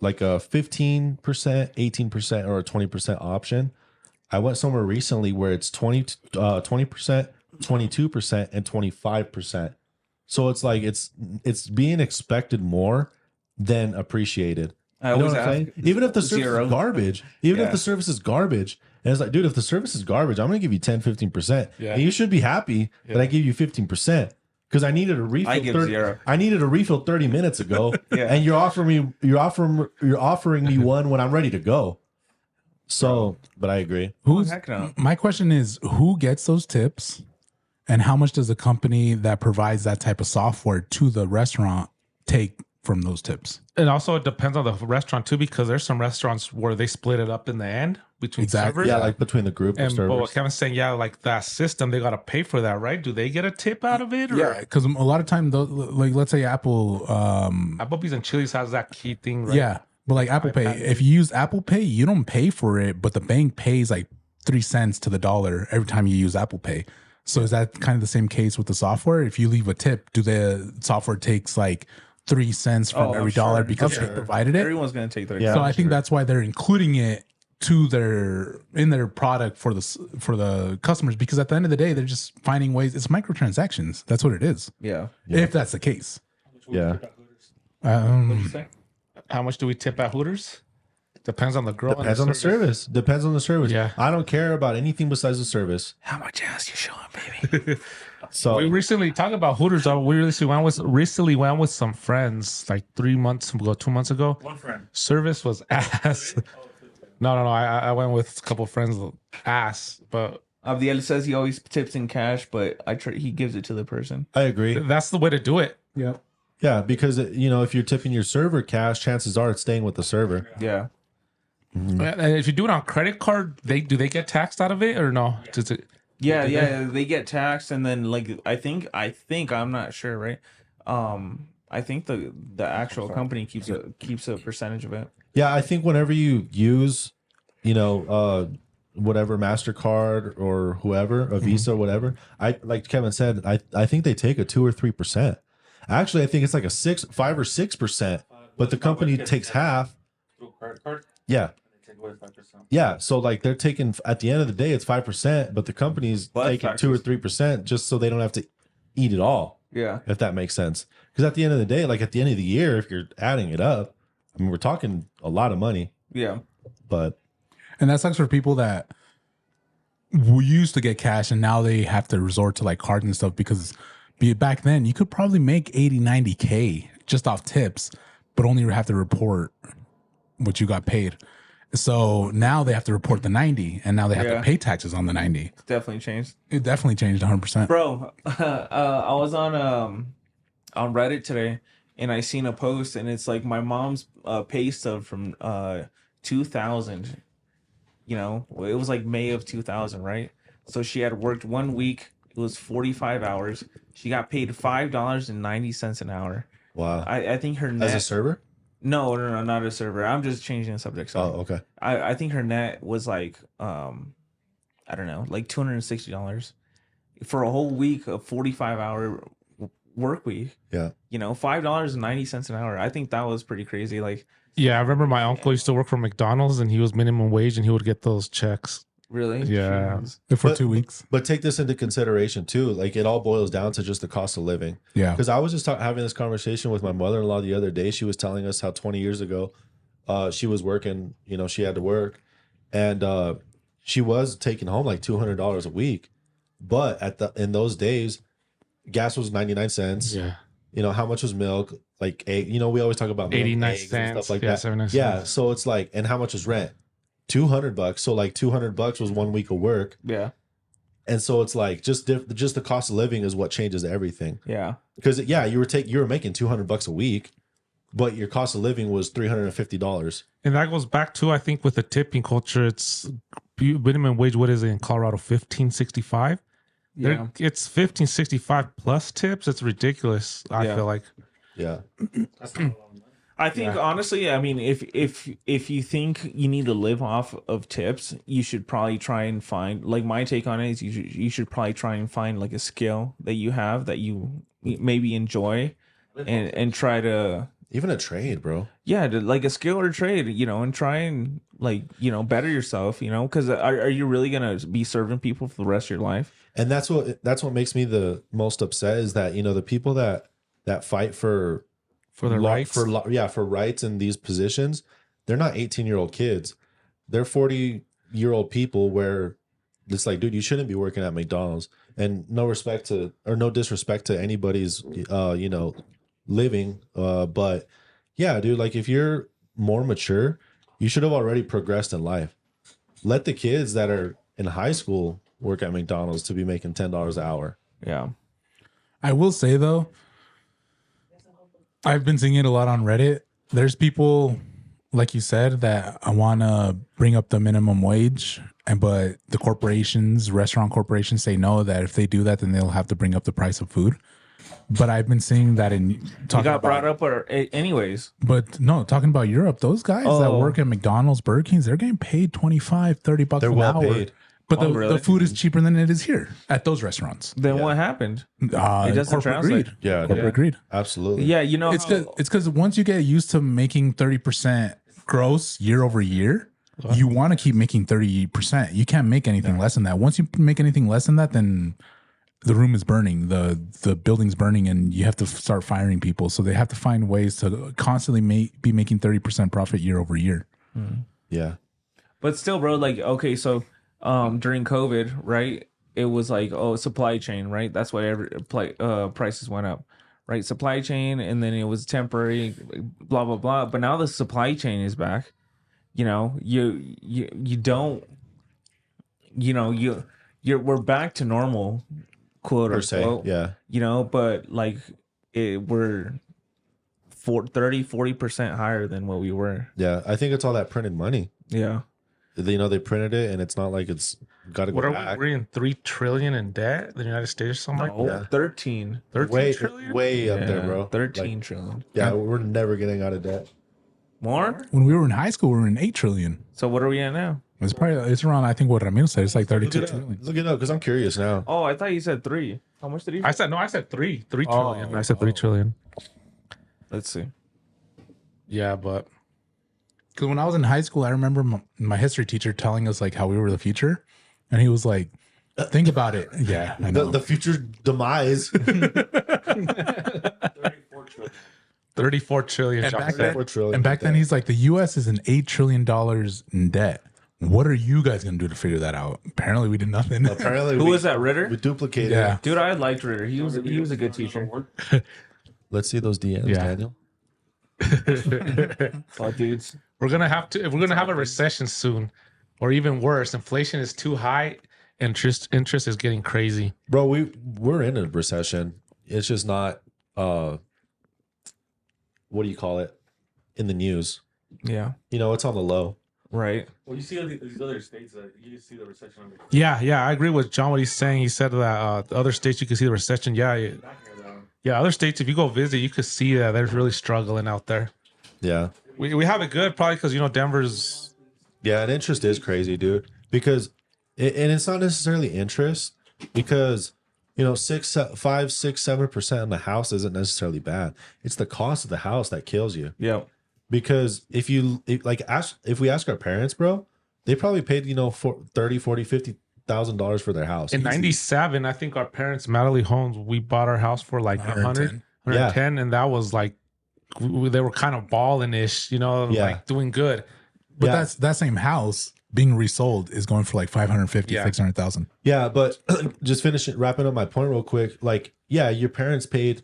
15%, 18%, or a 20% option. I went somewhere recently where it's 20%, 22%, and 25%. So it's like it's being expected more than appreciated. I You know always what I'm saying? ask Even if the service zero. is garbage, even if Yeah. the service is garbage, and it's like, dude, if the service is garbage, I'm gonna give you 10, 15%. Yeah. And you should be happy that I give you 15%. Because I needed a refill. I give 30 zero. I needed a refill 30 minutes ago. Yeah. And you're offering me one when I'm ready to go. So, but I agree. Who's heck no. my question is who gets those tips, and how much does the company that provides that type of software to the restaurant take from those tips? And also it depends on the restaurant too, because there's some restaurants where they split it up in the end between Exactly. servers. Yeah, like between the group of And but what servers. Kevin's saying, yeah, like that system, they gotta pay for that, right? Do they get a tip out of it? Or Yeah, because a lot of times, like let's say Apple, Applebee's and Chili's has that key thing, right? yeah, but like Apple Pay, if you use Apple Pay, you don't pay for it, but the bank pays like 3 cents to the dollar every time you use Apple Pay. So is that kind of the same case with the software? If you leave a tip, do the software takes like 3 cents from Oh, every sure. dollar because Sure. they provided it? Everyone's gonna take their Yeah. So I think that's why they're including it to in their product for the customers, because at the end of the day, they're just finding ways. It's microtransactions. That's what it is. Yeah. If that's the case. Yeah. How much do we tip at Hooters? Depends on the girl. and Depends on the service. Depends on the service. Yeah. I don't care about anything besides the service. How much ass you showing, baby? So We recently talked about Hooters. We recently went with some friends like 3 months ago, 2 months ago. One friend. Service was ass. No. I went with a couple of friends. Ass, but Abdiel says he always tips in cash, but he gives it to the person. I agree. that's the way to do it. Yeah. Yeah, because if you're tipping your server cash, chances are it's staying with the server. Yeah. And if you do it on credit card, do they get taxed out of it or no? Does it? Yeah, they get taxed, and then like I think I'm not sure, right? I think the actual company keeps a percentage of it. Yeah, I think whenever you use, whatever MasterCard or whoever, a Visa or whatever, I like Kevin said, I think they take a 2 or 3%. Actually, I think it's like a 5 or 6%, but the company takes half. Through a credit card. Yeah. And they take away 5%. Yeah. So like they're taking at the end of the day, it's 5%, but the company's Plus taking 2 or 3% just so they don't have to eat it all. Yeah. If that makes sense. Because at the end of the day, like at the end of the year, if you're adding it up, I mean, we're talking a lot of money, Yeah. but And that sucks for people that used to get cash and now they have to resort to like cards and stuff, because back then you could probably make 80, 90K just off tips, but only have to report what you got paid. So now they have to report the 90, and now they have Yeah. to pay taxes on the 90. It's definitely changed. It definitely changed 100%. Bro, I was on Reddit today, and I seen a post, and it's like my mom's pay stub from 2000. You know, it was like May of 2000, right? So she had worked 1 week. It was 45 hours. She got paid $5.90 an hour. wow. I think her net. As a server? No, not a server. I'm just changing the subject. So Oh, okay. I think her net was like I don't know, like $260 for a whole week of 45-hour work week. Yeah. You know, $5.90 an hour. I think that was pretty crazy. Like, Yeah, I remember my uncle used to work for McDonald's and he was minimum wage and he would get those checks. Really? Yeah. Jeez. For But- 2 weeks. But take this into consideration too. Like it all boils down to just the cost of living. Yeah. Because I was just having this conversation with my mother-in-law the other day. She was telling us how 20 years ago, she was working. You know, she had to work, and she was taking home like $200 a week. But in those days, gas was 99 cents. Yeah. You know, how much was milk? Like egg. You know, we always talk about milk, 89 eggs and cents. stuff like Yeah, that. 79 Yeah. cents. So it's like, and how much was rent? $200. So like $200 was 1 week of work. Yeah. And so it's like just the cost of living is what changes everything. Yeah. Because yeah, you were making $200 a week, but your cost of living was $350. And that goes back to, I think, with the tipping culture, it's minimum wage. What is it in Colorado? 15.65. Yeah. It's 15.65 plus tips. It's ridiculous. I Yeah. feel like. Yeah, I think honestly, I mean, if you think you need to live off of tips, you should probably try and find, like, my take on it is you should probably try and find like a skill that you have that you maybe enjoy, and try to, even a trade, bro. yeah, like a skill or trade, you know, and try and, like, you know, better yourself, you know, because are you really gonna be serving people for the rest of your life? And that's what makes me the most upset is that, you know, the people that fight for For rights. for rights in these positions, they're not 18-year-old kids. They're 40-year-old people where it's like, dude, you shouldn't be working at McDonald's. And no disrespect to anybody's you know, living, but yeah, dude, like if you're more mature, you should have already progressed in life. Let the kids that are in high school work at McDonald's to be making $10 an hour. Yeah. I will say though, I've been seeing it a lot on Reddit. There's people, like you said, that I want to bring up the minimum wage, but the corporations, restaurant corporations, say no. That if they do that, then they'll have to bring up the price of food. But I've been seeing that in You talking got about, brought up, or anyways. but no, talking about Europe, those guys that Oh. work at McDonald's, Burger King's, they're getting paid 25, 30 bucks They're an well hour. paid. But Oh, the really? food is cheaper than it is here at those restaurants. Then Yeah. what happened? It doesn't corporate translate. greed. Yeah, Corporate dude. greed. Absolutely. Yeah, you know, It's how- because once you get used to making 30% gross year over year, you want to keep making 30%. You can't make anything less than that. Once you make anything less than that, then the room is burning, the building's burning, and you have to start firing people. So they have to find ways to constantly be making 30% profit year over year. Yeah. But still, bro, like, okay, so during COVID, right? It was like, oh, supply chain, right? That's why prices went up, right? Supply chain, and then it was temporary, blah blah blah. But now the supply chain is back. You know, you don't, you know, we're back to normal, quote Per se. unquote. Yeah. You know, but like we're 40% higher than what we were. Yeah. I think it's all that printed money. Yeah. You know, they printed it and it's not like it's got to go What are back. we? We're in 3 trillion in debt. The United States or something like Oh, Yeah. 13. 13 way, trillion. way up there, Yeah, bro. 13 Like, trillion. yeah, we're never getting out of debt. More? When we were in high school, we were in 8 trillion. So what are we at now? It's around, I think what Ramiro said, it's like Look 32 it up. trillion. Look it up because I'm curious now. Oh, I thought you said 3. How much did he? I said no. I said 3 Oh, trillion. I said 3 trillion. Let's see. Yeah, but Because when I was in high school, I remember my history teacher telling us like how we were the future. And he was like, think about it. Yeah, I know. The future demise. 34 trillion. And John back said. then- 4 trillion. And back then, he's like, the U.S. is in $8 trillion in debt. What are you guys going to do to figure that out? Apparently, we did nothing. apparently Who we, was that, we Ritter? duplicated. Yeah. Dude, I liked Ritter. He was a good teacher. Let's see those DMs, Yeah. Daniel. Oh, dudes. We're gonna have to. If we're gonna have a recession soon, or even worse, inflation is too high. Interest is getting crazy. Bro, we're in a recession. It's just not what do you call it? In the news. Yeah. You know, it's on the low. Right. Well, you see these other states that you see the recession on the Yeah, I agree with John what he's saying. He said that other states you can see the recession. Yeah, other states if you go visit, you could see that they're really struggling out there. Yeah. We have it good probably because Denver's. Yeah, and interest is crazy, dude. Because and it's not necessarily interest, because 5, 6, 7% on the house isn't necessarily bad. It's the cost of the house that kills you. Yeah. Because if we ask our parents, bro, they probably paid, you know, for $30,000, $40,000, $50,000 for their house. In Easy. '97, I think our parents, Madley Homes, we bought our house for like 100, 110, and that was like they were kind of balling ish, you know, Yeah. like doing good. But Yeah. that's that same house being resold is going for like 550, Yeah. 600,000. Yeah, but just wrapping up my point real quick. Like, yeah, your parents paid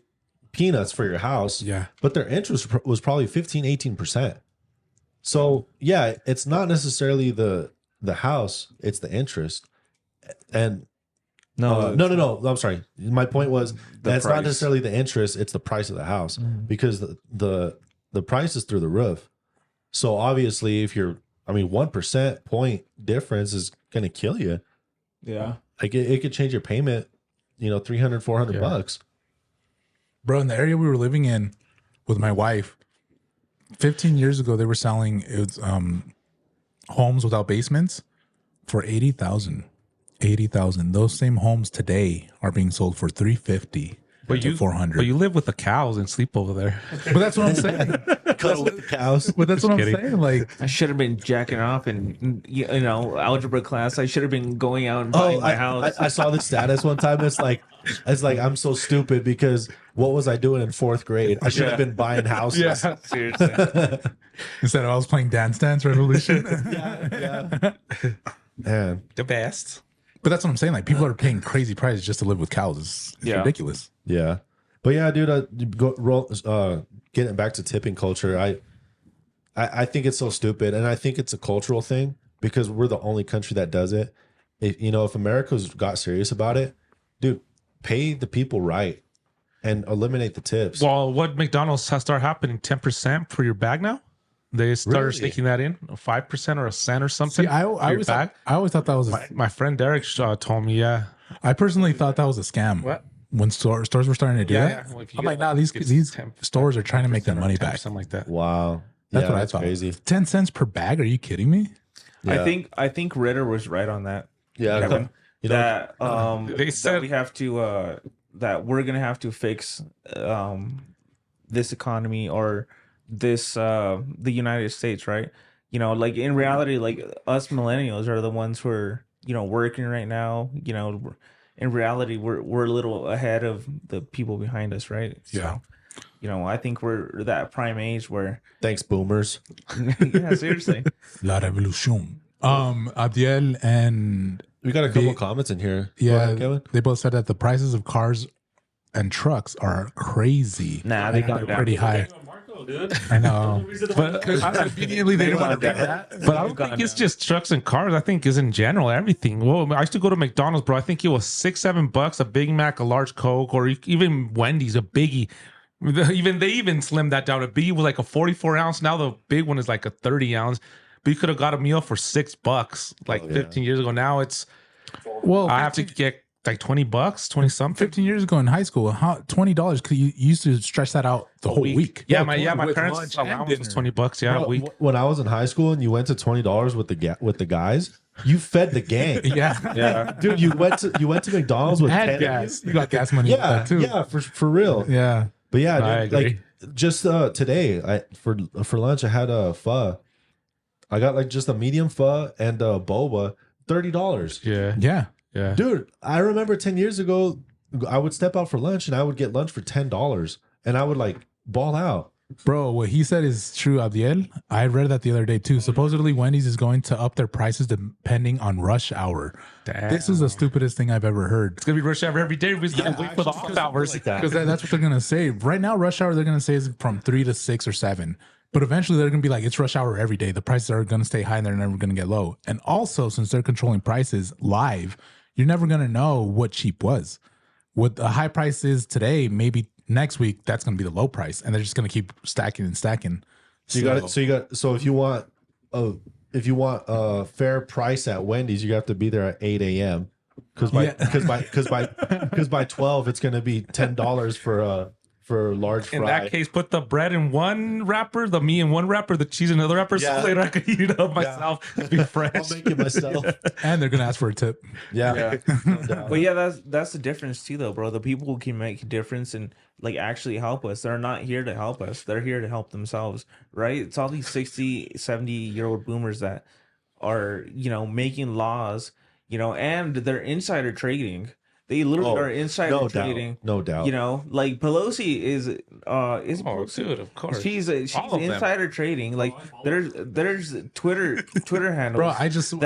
peanuts for your house, Yeah. but their interest was probably 15, 18%. So yeah, it's not necessarily the house, it's the interest. And No, no. I'm sorry. My point was that's not price. necessarily the interest, it's the price of the house because the price is through the roof. So obviously if you're 1% point difference is going to kill you. yeah. Like it could change your payment, you know, 300, 400 Yeah. bucks. Bro, in the area we were living in with my wife, 15 years ago, they were selling homes without basements for 80,000. 80,000. Those same homes today are being sold for 350 to 400. But you live with the cows and sleep over there. But that's what I'm saying. Cuddle with the cows. But that's what I'm kidding. saying. Like, I should have been jacking off in algebra class. I should have been going out and buying my house. I saw the status one time. It's like I'm so stupid because what was I doing in 4th grade? I should have been buying houses. Seriously. instead of I was playing Dance Dance Revolution. Yeah. Man. The best. But that's what I'm saying. Like, people are paying crazy prices just to live with cows. It's Yeah. ridiculous. Yeah. But yeah, dude, getting back to tipping culture, I think it's so stupid, and I think it's a cultural thing because we're the only country that does it. If America's got serious about it, dude, pay the people right and eliminate the tips. Well, what McDonald's has started happening, 10% for your bag now? They started Really? sneaking that in, 5% or a cent or something. See, I for your always bag. thought that was My friend Derek told me, yeah. I personally thought that was a scam. What? When stores were starting to do that, Well, if you I'm get like, nah, one, these it's these 10%, stores are trying to make their 10% money or back. something like that. Wow. That's Yeah, what I thought. Crazy. 10 cents per bag? Are you kidding me? Yeah. I think Ritter was right on that. Yeah. Kevin. You know, That They said- that we have to that we're gonna have to fix this economy or this the United States, right? You know, like in reality, like us millennials are the ones who are, you know, working right now. You know, in reality, we're a little ahead of the people behind us, right? Yeah. So, you know, I think we're that prime age where thanks, boomers. yeah, seriously. La revolution. Adiel and We got a couple comments in here. Go yeah, ahead, Kevin. they both said that the prices of cars and trucks are crazy. Nah, they got They're pretty high. Marco, dude. I know. But Immediately they didn't want to do that. But I don't think it's just trucks and cars. I think it's in general everything. Well, I used to go to McDonald's, bro. I think it was $6-7 a Big Mac, a large Coke, or even Wendy's, a biggie. They even slimmed that down. A biggie was like a 44 ounce. Now the big one is like a 30 ounce. But you could have got a meal for $6 like Oh, yeah. 15 years ago. Now it's Well, I have to get like $20, 20 something. 15 years ago in high school, $20 because you used to stretch that out the whole week. Yeah, my with parents' lunch and allowance was dinner. $20. Yeah, a Bro, week. when I was in high school and you went to $20 with the guys, you fed the gang. Yeah. Yeah. Dude, you went to McDonald's with And 10 gas. You got gas money with Yeah, that too. yeah, for real. Yeah. But yeah, I dude, like agree. just today, for lunch I had a pho. I got like just a medium pho and a boba, $30. Yeah, Yeah. yeah. Dude, I remember 10 years ago, I would step out for lunch and I would get lunch for $10 and I would like ball out. Bro, what he said is true, Abdiel. I read that the other day too. Supposedly, Wendy's is going to up their prices depending on rush hour. Damn. This is the stupidest thing I've ever heard. It's gonna be rush hour every day. We just gotta wait for the off hours. Because that's what they're going to say. Right now, rush hour, they're going to say is from 3 to 6 or 7. But eventually, they're going to be like, it's rush hour every day. The prices are going to stay high and they're never going to get low. And also, since they're controlling prices live, you're never going to know what cheap was. What the high price is today, maybe next week, that's going to be the low price. And they're just going to keep stacking and stacking. So if you want a fair price at Wendy's, you have to be there at 8 a.m. Because by 12 it's gonna be $10 for a large fry. In that case, put the bread in one wrapper, the meat in one wrapper, the cheese in another wrapper. Yeah. So later I could heat it up myself and be fresh. I'll make it myself. And they're going to ask for a tip. Yeah. But yeah, that's the difference too, though, bro. The people who can make a difference and like actually help us, they're not here to help us. They're here to help themselves, right? It's all these 60, 70-year-old boomers that are, making laws, and they're insider trading. They literally are insider no trading. doubt, no doubt. Like Pelosi is Oh, dude, of course. she's All of them. insider trading. Like there's Twitter handles. Bro, I just see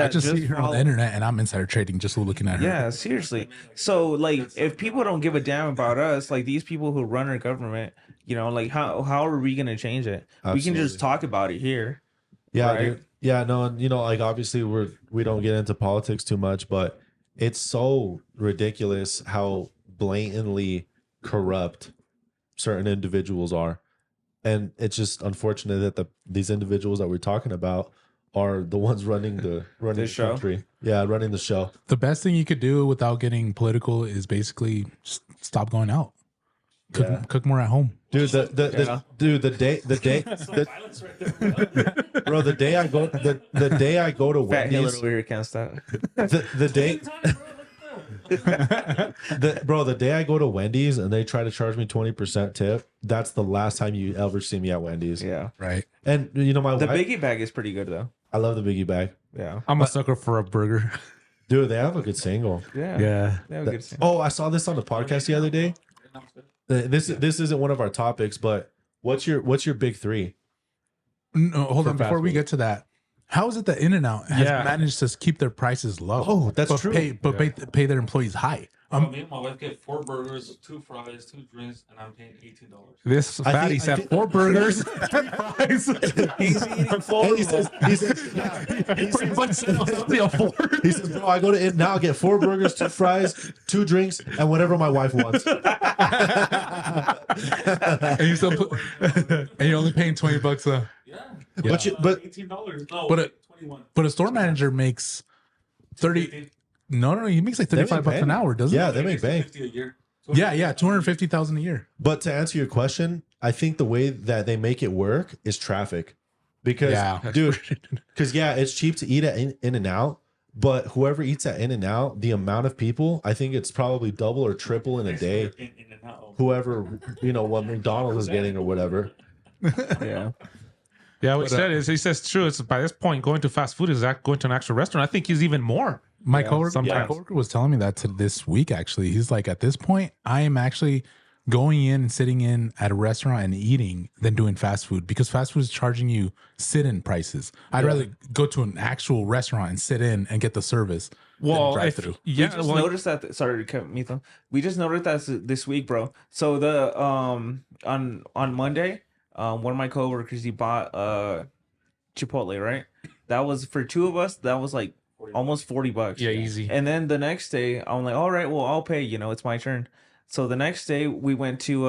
her on follow- the internet and I'm insider trading just looking at her. Yeah, seriously. So like, if people don't give a damn about us, like these people who run our government, like how are we gonna change it? We can Absolutely. just talk about it here. Yeah, Right. dude. Yeah, no, and like obviously we don't get into politics too much, but it's so ridiculous how blatantly corrupt certain individuals are. And it's just unfortunate that these individuals that we're talking about are the ones running the show? country. Yeah, running the show. The best thing you could do without getting political is basically just stop going out. Cook more at home. Dude, the day I go to Fat Hillary Wendy's, over here can't stop. the day the day I go to Wendy's and they try to charge me 20% tip, that's the last time you ever see me at Wendy's. Yeah. Right. And my The wife, biggie bag is pretty good though. I love the biggie bag. Yeah. I'm a sucker for a burger. Dude, they have a good single. Yeah. Yeah. They have a good scene. Oh, I saw this on the podcast the other day. This isn't one of our topics, but what's your big three? No, hold For on. fast Before we food. get to that, how is it that In-N-Out has Yeah. managed to keep their prices low? Oh, that's but true. Pay their employees high. Me and my wife get 4 burgers, 2 fries, 2 drinks, and I'm paying $18. This I fatty think- I said think- 4 burgers, 2 fries. He's eating full. And he says, Pretty much still 4. he says, bro, I go to now get 4 burgers, 2 fries, 2 drinks, and whatever my wife wants. And you still put, and you're only paying $20 though. Yeah. But $18. No, But it- 21. But a store manager makes 30. No, he makes like They make $35 an bank. hour, doesn't Yeah, he? they make bank. 50 a year. Yeah, 250,000 a year. But to answer your question, I think the way that they make it work is traffic. Because, Yeah. dude, because it's cheap to eat at In-N-Out, but whoever eats at In-N-Out, the amount of people, I think it's probably double or triple in a day. In and out. Whoever, what McDonald's is getting or whatever. Yeah. Yeah, what he says true. It's by this point going to fast food is that going to an actual restaurant. I think he's even more. My coworker sometimes. was telling me that this week, actually. He's like, at this point, I am actually going in and sitting in at a restaurant and eating than doing fast food because fast food is charging you sit-in prices. I'd rather go to an actual restaurant and sit in and get the service. Well, drive if, through. We yeah, just well, noticed that. Sorry to cut me though. We just noticed that this week, bro. So the on Monday, one of my coworkers, he bought Chipotle, right? That was for 2 of us. That was like almost $40. yeah, easy. And then the next day, I'm like, all right, well, I'll pay. It's my turn. So the next day, we went to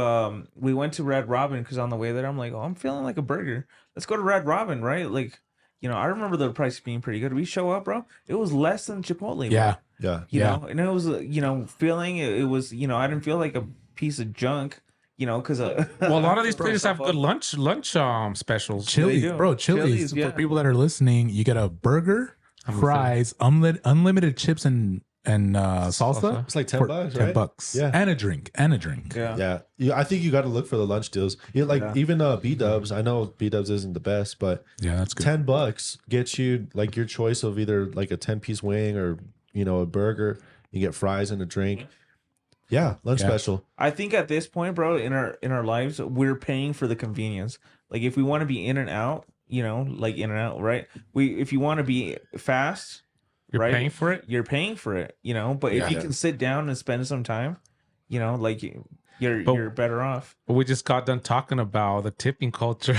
Red Robin because on the way there, I'm like, oh, I'm feeling like a burger. Let's go to Red Robin, right? Like, I remember the price being pretty good. We show up, bro. It was less than Chipotle. bro. Yeah. Yeah. You Yeah. know, and it was, feeling it was, I didn't feel like a piece of junk, because Well, a lot of these places have good lunch specials. Chili's, do. bro. Chili's. Chili's, yeah. For people that are listening, you get a burger, fries, unlimited chips and salsa. It's like $10, for right? $10. Yeah. And a drink. Yeah. Yeah. I think you got to look for the lunch deals. Even B-Dubs, I know B-Dubs isn't the best, but Yeah, that's good. $10 gets you like your choice of either like a 10-piece wing or, a burger. You get fries and a drink. Yeah. Lunch Yeah. special. I think at this point, bro, in our lives, we're paying for the convenience. Like if we want to be in and out, like in and out, right? If you want to be fast, You're right? paying for it. You're paying for it, But if you Yeah. can sit down and spend some time, like you're better off. But we just got done talking about the tipping culture.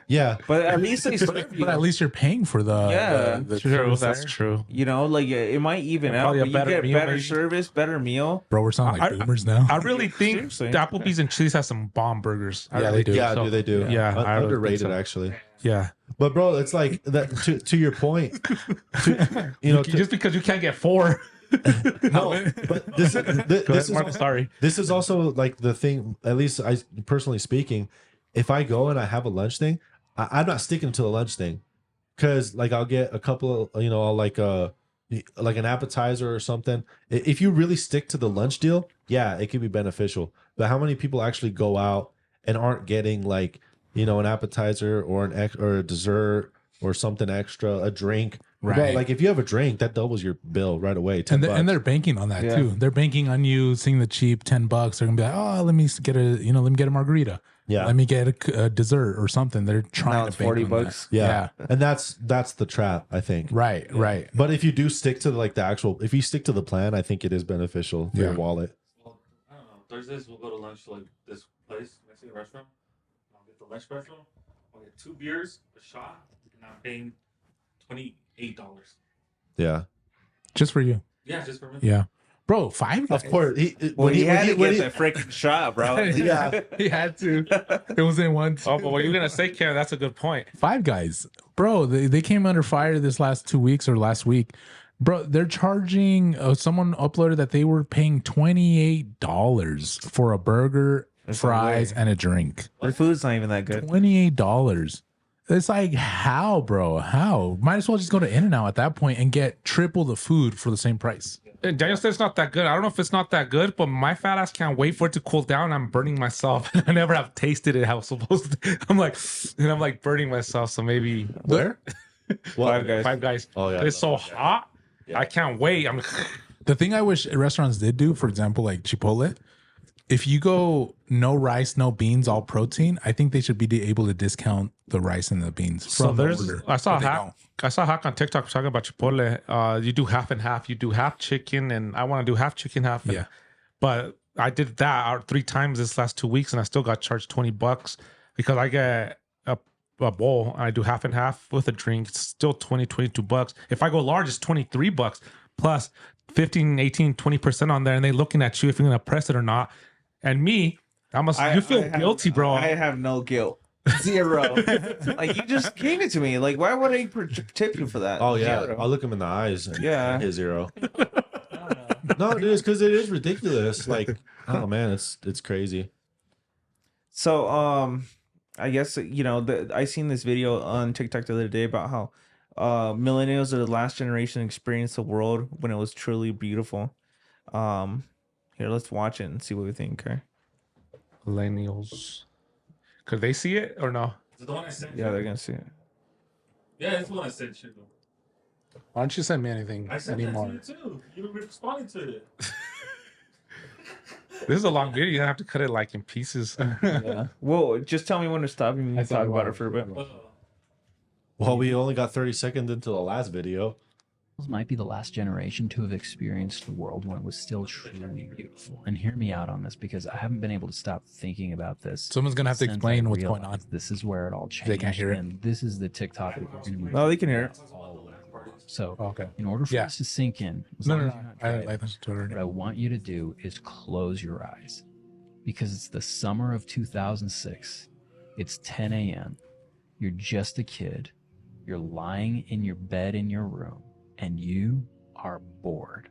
Yeah. But at least they serve you. But at least you're paying for the Yeah. the True, service that's there. true. Like it might even And out, probably a but you better get meal, better maybe. service, better meal. Bro, we're sounding like I- boomers now. I really think Seriously. Applebee's and Chili's has some bomb burgers. I Yeah, really they do. Yeah, So, do they do? Yeah, I really Underrated, think so. actually. Yeah, But, bro, it's like that to your point. just because you can't get 4. No, but this Go is ahead, Mark, sorry. This is also like the thing, at least I personally speaking, if I go and I have a lunch thing, I'm not sticking to the lunch thing because like I'll get a couple of, I'll like an appetizer or something. If you really stick to the lunch deal, yeah, it could be beneficial. But how many people actually go out and aren't getting like, an appetizer or or a dessert or something extra, a drink Right. But like if you have a drink, that doubles your bill right away. 10 bucks. And they're banking on that Yeah. too. They're banking on you seeing the cheap $10. They're gonna be like, oh, let me get a margarita. Yeah. Let me get a dessert or something. They're trying Now to it's bank 40 on that. bucks. Yeah. And that's the trap, I think. Right. Right. But if you do stick to like the actual, if you stick to the plan, I think it is beneficial for Yeah. your wallet. Well, I don't know. Thursdays we'll go to lunch to like this place, Mexican restaurant. I'll get the lunch restaurant. I'll get 2 beers, a shot, and I'm paying $28. Yeah. Just for you. Yeah, just for me. Yeah. Bro, $5. Of course. Well, he had to get that freaking shot, bro. Yeah. He had to. It was in one. Oh, but what you're gonna say, Karen? That's a good point. Five Guys, bro, they came under fire this last 2 weeks or last week. Bro, they're charging. Someone uploaded that they were paying $28 for a burger, That's fries, no way. and a drink. Their food's not even that good. $28. It's like, how, bro? How? Might as well just go to In-N-Out at that point and get triple the food for the same price. And Daniel said it's not that good. I don't know if it's not that good, but my fat ass can't wait for it to cool down. I'm burning myself. I never have tasted it how I was supposed to. I'm like burning myself. So maybe Where? Five Guys. Five Guys. Oh, yeah. It's so hot. I can't wait. I'm The thing I wish restaurants did do, for example, like Chipotle, if you go no rice, no beans, all protein, I think they should be able to discount the rice and the beans. so from the there's. order, I saw but they hack. don't. I saw hack on TikTok talking about Chipotle. You do half and half. You do half chicken, and I want to do half chicken, half. Yeah. But I did that out 3 times this last 2 weeks, and I still got charged $20 because I get a bowl. And I do half and half with a drink. It's still $22. If I go large, it's $23 plus 15, 18, 20% on there, and they looking at you if you're gonna press it or not. And me, you feel guilty, bro. I have no guilt. Zero. Like, you just gave it to me. Like, why would I tip you for that? Oh, yeah. Zero. I'll look him in the eyes. And Yeah. hit 0. No, it is because it is ridiculous. Like, oh, man, it's crazy. So, I guess, I seen this video on TikTok the other day about how millennials are the last generation to experience the world when it was truly beautiful. Here, let's watch it and see what we think. Okay. Millennials. Could they see it or no? Is it the one I sent Yeah, you? they're gonna see it. Yeah, it's the one I sent you. Why don't you send me anything I sent anymore? that to you too. You were responding to it. This is a long video. You have to cut it like in pieces. Yeah. Well, just tell me when to stop and we I can thought talk you about wanted it for a bit. Well, we only got 30 seconds into the last video. Might be the last generation to have experienced the world when it was still truly beautiful. And hear me out on this because I haven't been able to stop thinking about this. Someone's gonna have to since I explain what's going on. realized This is where it all changed. They can't hear it. And this is the TikTok that we're going to be No, they can hear it. So, Okay. in order for Yeah. this to sink in, as No, long no, as no. you're not I driving, listened to it. what I want you to do is close your eyes because it's the summer of 2006. It's 10 a.m. You're just a kid. You're lying in your bed in your room and you are bored.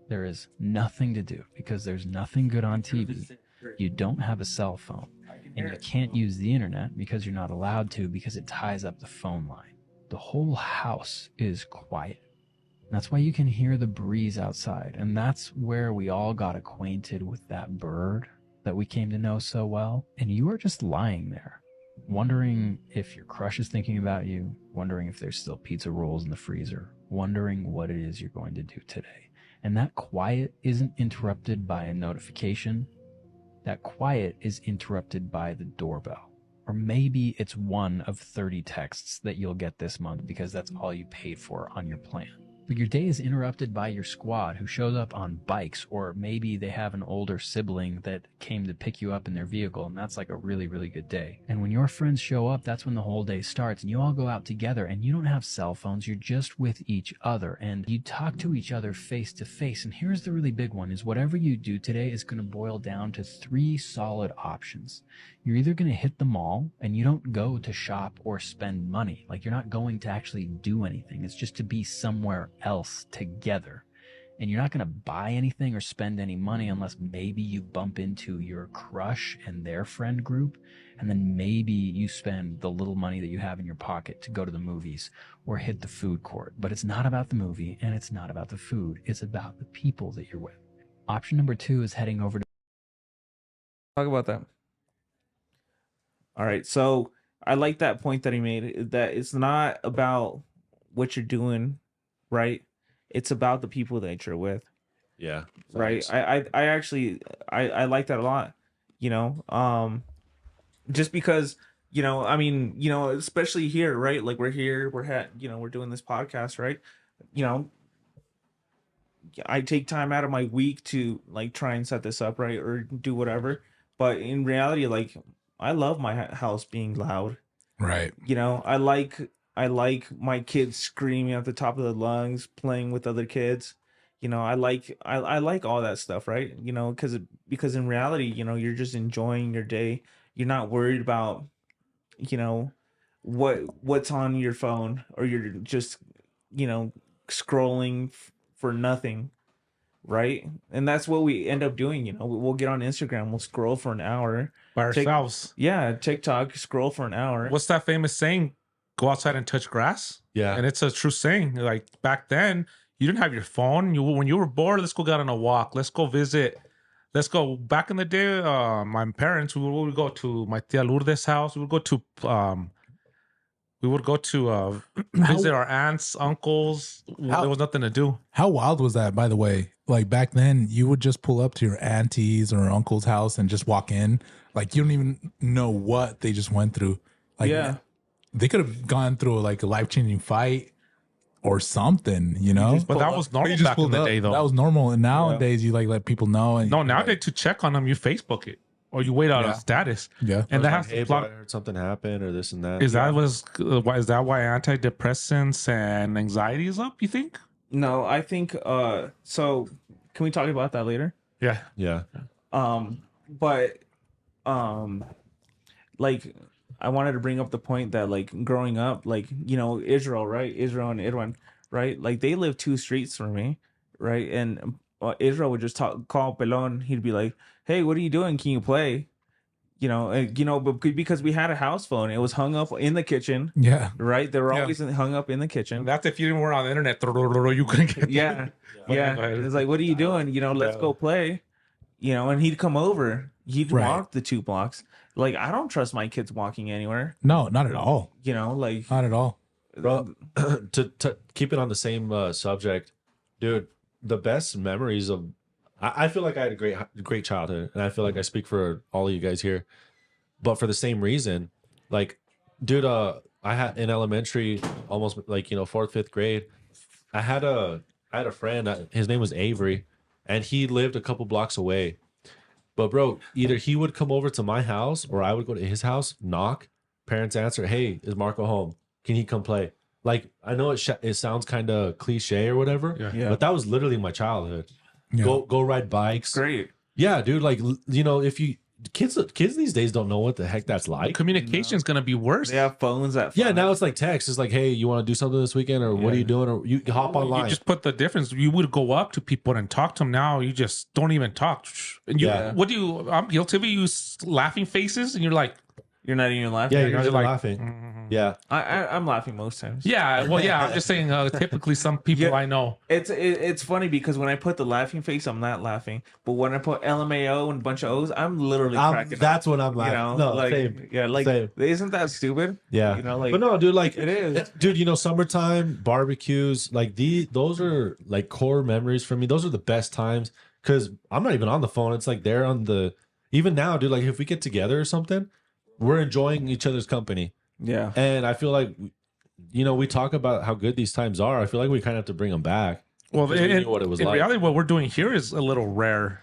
There is nothing to do because there's nothing good on TV. You don't have a cell phone and you can't use the internet because you're not allowed to because it ties up the phone line. The whole house is quiet. That's why you can hear the breeze outside. And that's where we all got acquainted with that bird that we came to know so well. And you are just lying there, wondering if your crush is thinking about you, wondering if there's still pizza rolls in the freezer, wondering what it is you're going to do today. And that quiet isn't interrupted by a notification. That quiet is interrupted by the doorbell. Or maybe it's one of 30 texts that you'll get this month because that's all you paid for on your plan. But your day is interrupted by your squad who shows up on bikes, or maybe they have an older sibling that came to pick you up in their vehicle, and that's like a really, really good day. And when your friends show up, that's when the whole day starts, and you all go out together, and you don't have cell phones, you're just with each other, and you talk to each other face to face. And here's the really big one, is whatever you do today is going to boil down to 3 solid options. You're either going to hit the mall and you don't go to shop or spend money. Like, you're not going to actually do anything. It's just to be somewhere else together. And you're not going to buy anything or spend any money unless maybe you bump into your crush and their friend group. And then maybe you spend the little money that you have in your pocket to go to the movies or hit the food court. But it's not about the movie and it's not about the food. It's about the people that you're with. Option number 2 is heading over to Talk about that. All right. So I like that point that he made, that it's not about what you're doing right? It's about the people that you're with, Yeah. right? Facts. I actually I like that a lot, you know. Just because, you know, I mean, you know, especially here, right? Like we're here, you know, we're doing this podcast, right? You know, I take time out of my week to like try and set this up, right, or do whatever. But in reality, like I love my house being loud. Right. You know, I like my kids screaming at the top of their lungs, playing with other kids. You know, I like all that stuff, right? You know, because in reality, you know, you're just enjoying your day. You're not worried about, you know, what's on your phone, or you're just, you know, scrolling for nothing, right? And that's what we end up doing. You know, we'll get on Instagram, we'll scroll for an hour. By Take- ourselves. Yeah, TikTok, scroll for an hour. What's that famous saying? Go outside and touch grass. Yeah. And it's a true saying. Like back then, you didn't have your phone. When you were bored, let's go get on a walk. Let's go visit. Let's go. Back in the day, my parents, we would go to my tia Lourdes' house. We would go to visit our aunts, uncles. There was nothing to do. How wild was that, by the way? Like back then, you would just pull up to your auntie's or uncle's house and just walk in. Like you don't even know what they just went through. Like Yeah. they could have gone through like a life-changing fight or something, you know? But that was normal You just back in pulled the up. day, though. That was normal. And nowadays, you like let people know. And No, nowadays to check on them, you Facebook it or you wait out Yeah. a status. Yeah. And that Like, has hey, a bro, I lot. heard something happen or this and that. Is that why antidepressants and anxiety is up? You think? No, I think so can we talk about that later? Yeah. Yeah. But like I wanted to bring up the point that like growing up, like, you know, Israel, right? Israel and Irwan, right? Like they live 2 streets from me, right? And Israel would just call Pelon. He'd be like, "Hey, what are you doing? Can you play?" You know, but because we had a house phone, it was hung up in the kitchen, Yeah. right? They were Yeah. always hung up in the And kitchen. that's if you didn't work on the internet, you couldn't get. Yeah, Go yeah. ahead. It's like, what are you doing? You know, let's go play. You know, and he'd come over. He'd Right. walk the 2 blocks. Like I don't trust my kids walking anywhere. No, not at all. You know, like Not at all. Bro, to keep it on the same subject, dude, the best memories of I feel like I had a great childhood, and I feel like I speak for all of you guys here. But for the same reason, like, dude, I had in elementary, almost like, you know, 4th, 5th grade, I had a friend. His name was Avery, and he lived a couple blocks away. But bro, either he would come over to my house or I would go to his house, knock, parents answer, "Hey, is Marco home? Can he come play?" Like, I know it sounds kind of cliche or whatever, Yeah. but that was literally my childhood. Yeah. Go ride bikes. great. Yeah, dude. Like, you know, if you kids these days don't know what the heck that's like. Communication is gonna be worse. They have phones that. Yeah, now it's like text. It's like, hey, you want to do something this weekend, or what are you doing? Or you hop online. You just put the difference. You would go up to people and talk to them. Now you just don't even talk. And you, Yeah. what do you? I'm guilty of it. You laughing faces, and you're like, You're not even laughing. yeah, at you're it. not like, laughing. Yeah, I'm laughing most times. yeah. Well, yeah. I'm just saying. Typically, some people Yeah. I know. It's funny because when I put the laughing face, I'm not laughing. But when I put LMAO and a bunch of O's, I'm literally cracking up. that's when I'm You laughing. know, No, like same. yeah, like Same. isn't that stupid? Yeah, You know, like but no, dude, like it is. dude. You know, summertime barbecues, like those are like core memories for me. Those are the best times because I'm not even on the phone. It's like they're on the. Even now, dude, like if we get together or something, we're enjoying each other's company. Yeah. And I feel like, you know, we talk about how good these times are. I feel like we kind of have to bring them back. Well, Because we knew what it was in like. reality, what we're doing here is a little rare.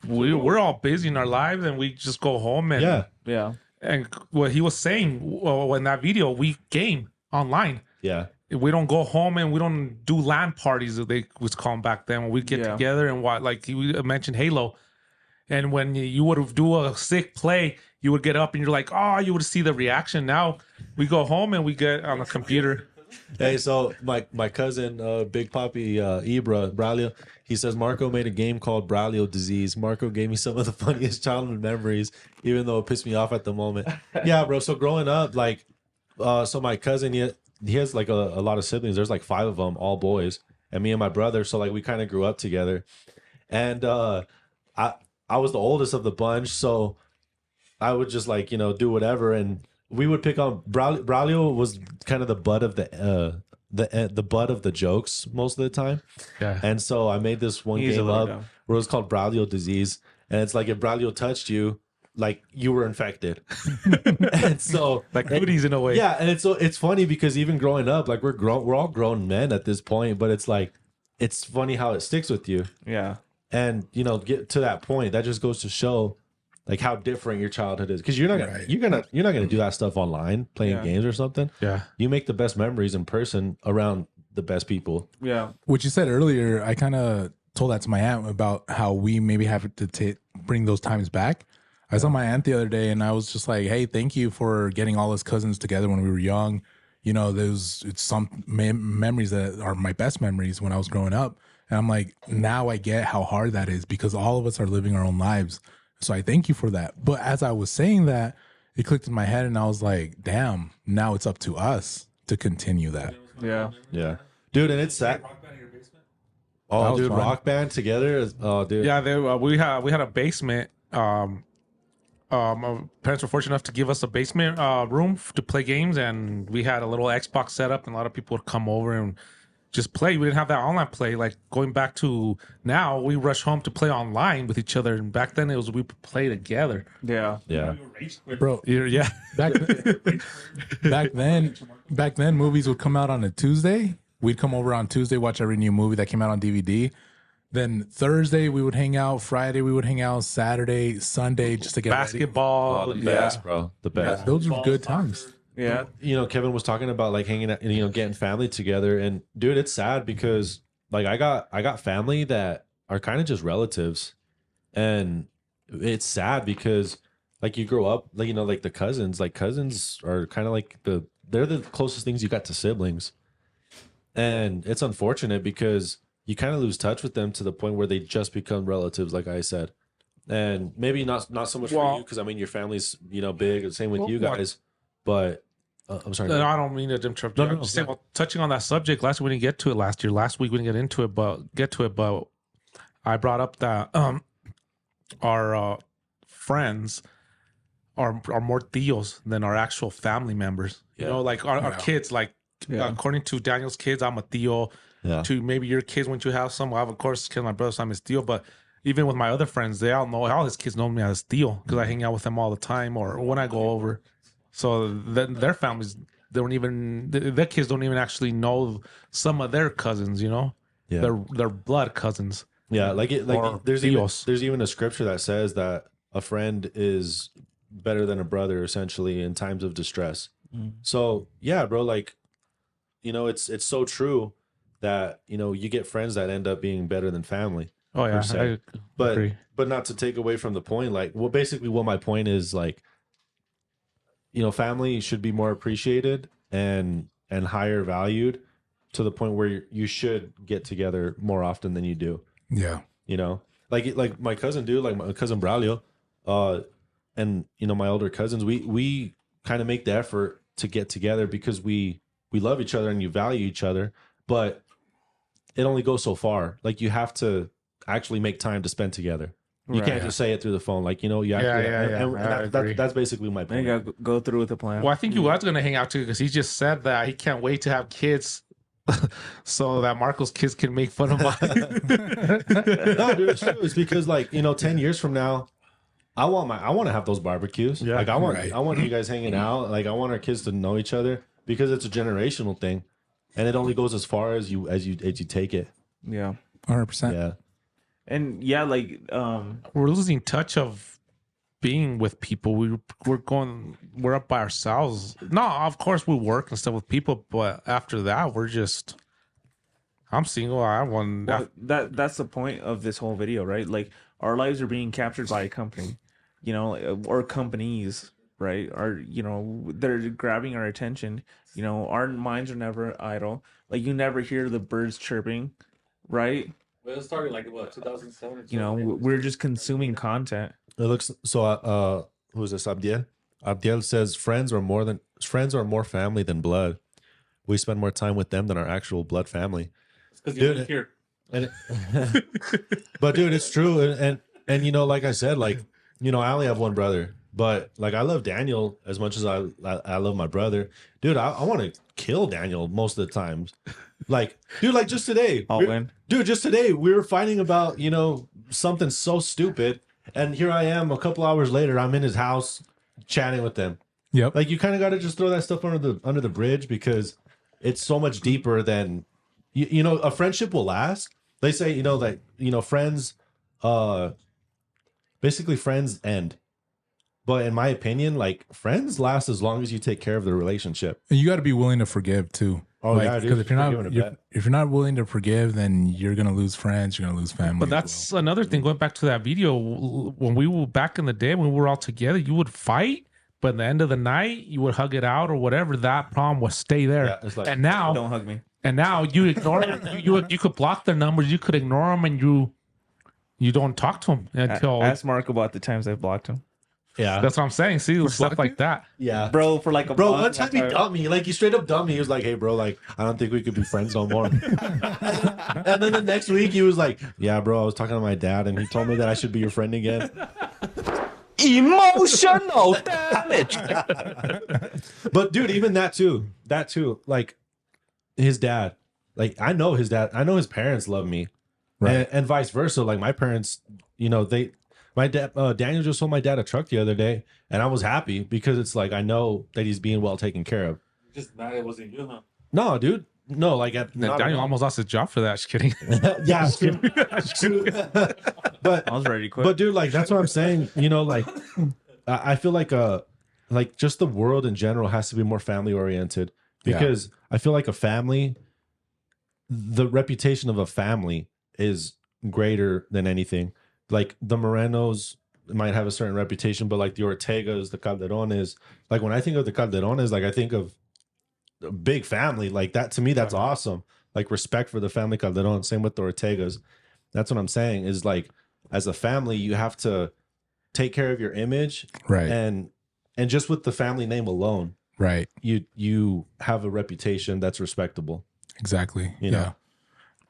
We're all busy in our lives, and we just go home and Yeah, Yeah. And what he was saying, well, in that video, we game online. yeah, We don't go home and we don't do LAN parties, as they was called back then. When we get Yeah. together and what, like you mentioned Halo, and when you would do a sick play, you would get up and you're like, oh, you would see the reaction. Now we go home and we get on the computer. Hey, so my cousin, Big Papi Ibra Braulio, he says Marco made a game called Braulio Disease. Marco gave me some of the funniest childhood memories, even though it pissed me off at the moment. Yeah, bro. So growing up, like, so my cousin, he has like a lot of siblings. There's like 5 of them, all boys, and me and my brother. So like we kind of grew up together, and I was the oldest of the bunch, so I would just like, you know, do whatever, and we would pick on Braulio was kind of the butt of the butt of the jokes most of the time. Yeah. And so I made this one He's a game little up dumb. where it was called Braulio disease, and it's like if Braulio touched you, like you were infected. And so Like cooties in a way. yeah, and it's funny because even growing up, like we're all grown men at this point, but it's like it's funny how it sticks with you. Yeah. And you know, get to that point, that just goes to show like how different your childhood is. Because you're not gonna Right. you're not gonna do that stuff online, playing Yeah. games or something. Yeah. You make the best memories in person around the best people. Yeah. What you said earlier, I kind of told that to my aunt about how we maybe have to bring those times back. I saw my aunt the other day, and I was just like, "Hey, thank you for getting all us cousins together when we were young." You know, it's some memories that are my best memories when I was growing up, and I'm like, now I get how hard that is because all of us are living our own lives. So I thank you for that. But as I was saying that, it clicked in my head, and I was like, "Damn, now it's up to us to continue that." Yeah. Yeah, dude, and it's sad. Rock band in your basement? That Oh, was dude, fun. Rock Band together is dude. Yeah, we had a basement. My parents were fortunate enough to give us a basement room to play games, and we had a little Xbox setup, and a lot of people would come over and just play. We didn't have that online play. Like going back to now, we rush home to play online with each other, and back then it was we play together. Yeah. Yeah. You were rage quit. Bro, Yeah, back back then movies would come out on a Tuesday. We'd come over on Tuesday, watch every new movie that came out on DVD. Then Thursday we would hang out, Friday we would hang out, Saturday, Sunday just to get ready. basketball. Oh, the best, bro. The best. Those are good times. Yeah. You know, Kevin was talking about like hanging out, you know, getting family together, and dude, it's sad because like I got family that are kind of just relatives, and it's sad because like you grow up, like you know, like the cousins are kind of like they're the closest things you got to siblings, and it's unfortunate because you kind of lose touch with them to the point where they just become relatives, like I said, and maybe not so much for Well- you because I mean your family's big, same with you Well, guys, but I'm sorry. No, I don't mean to interrupt. No, you. no, I'm no, just go saying, well, touching on that subject, last week we didn't get to it last year. Last week we didn't get into it, but I brought up that our friends are more tios than our actual family members. You Yeah. know, like our kids. Like Yeah. according to Daniel's kids, I'm a tio. Yeah. To maybe your kids when you have some, well, of course, kids, my brother, so I'm his tio. But even with my other friends, they all his kids know me as tio because I hang out with them all the time or when I go over. So their families don't even their kids don't even actually know some of their cousins, you know, Yeah. their blood cousins. Yeah, Or there's tios. even a scripture that says that a friend is better than a brother essentially in times of distress. So yeah, bro, like you know, it's so true that you know you get friends that end up being better than family. Oh yeah, se. I But agree. but not to take away from the point, like well, basically what my point is like, you know, family should be more appreciated and higher valued to the point where you should get together more often than you do. Yeah. You know, like my cousin, dude, like my cousin Braulio, and you know my older cousins, we kind of make the effort to get together because we love each other and you value each other, but it only goes so far. Like you have to actually make time to spend together. You Right. can't just say it through the phone, like you know. You have Yeah, to, yeah, yeah. and I agree. that's basically my Then point. you gotta go through with the plan. Well, I think you was gonna hang out too because he just said that he can't wait to have kids, so that Marco's kids can make fun of mine. No, dude, it's true. It's because like you know, 10 years from now, I want to have those barbecues. Yeah, like I want right. you guys hanging out. Like I want our kids to know each other because it's a generational thing, and it only goes as far as you take it. Yeah. 100%. Yeah, And yeah, like We're losing touch of being with people. We're up by ourselves. No, of course we work and stuff with people, but after that I'm single. I want well, that's the point of this whole video, right? Like our lives are being captured by a company, you know, or companies, right? Or you know, they're grabbing our attention. You know, our minds are never idle. Like you never hear the birds chirping, right? Well, it started like what 2007. Or You know, we're just consuming content. it looks so. Who's this? Abdiel. Abdiel says friends are more family than blood. We spend more time with them than our actual blood family. because you Dude, live here. And but dude, it's true, and you know, like I said, like you know, I only have one brother, but like I love Daniel as much as I love my brother, dude. I want to kill Daniel most of the times. Like, dude, like just today, I'll win. dude, just today we were fighting about, you know, something so stupid, and here I am a couple hours later, I'm in his house chatting with them. Yep. Like, you kind of got to just throw that stuff under the bridge, because it's so much deeper than you know. A friendship will last. They say, you know, that, you know, friends, basically friends end. But in my opinion, like, friends last as long as you take care of the relationship. And you got to be willing to forgive too. Oh, like, yeah, dude, because if you're forgiving a not bet. if you're not willing to forgive, then you're gonna lose friends. You're gonna lose family. But as that's another thing. Going back to that video, when we were back in the day, when we were all together, you would fight, but at the end of the night, you would hug it out or whatever. That problem would stay there. Yeah, it's like, And now, Don't hug me. you ignore them. You could block their numbers. You could ignore them, and you don't talk to them until. Ask Mark about the times I've blocked him. yeah, That's what I'm saying. See, stuff like that. yeah. Bro, for like a Bro, month, one time he I- dumped me. Like, he straight up dumped me. He was like, hey, bro, like, I don't think we could be friends no more. And then the next week, he was like, yeah, bro, I was talking to my dad, and he told me that I should be your friend again. Emotional damage. But, dude, even that too, like, his dad, like, I know his dad, I know his parents love me. Right. And vice versa. Like, my parents, you know, my dad, Daniel just sold my dad a truck the other day, and I was happy because it's like, I know that he's being well taken care of. Just mad it wasn't you, huh? No, dude. No, like, Daniel almost lost his job for that. Just kidding. yeah. But I was ready to quit. But dude, like, that's what I'm saying. You know, like, I feel like just the world in general has to be more family oriented, because I feel like a family, the reputation of a family is greater than anything. Like, the Morenos might have a certain reputation, but like the Ortegas, the Calderones, like, when I think of the Calderones, like, I think of a big family. Like, that, to me, that's awesome. Like, respect for the family Calderon. Same with the Ortegas. That's what I'm saying, is like, as a family, you have to take care of your image, Right. and just with the family name alone, Right. you have a reputation that's respectable. Exactly. You know. Yeah.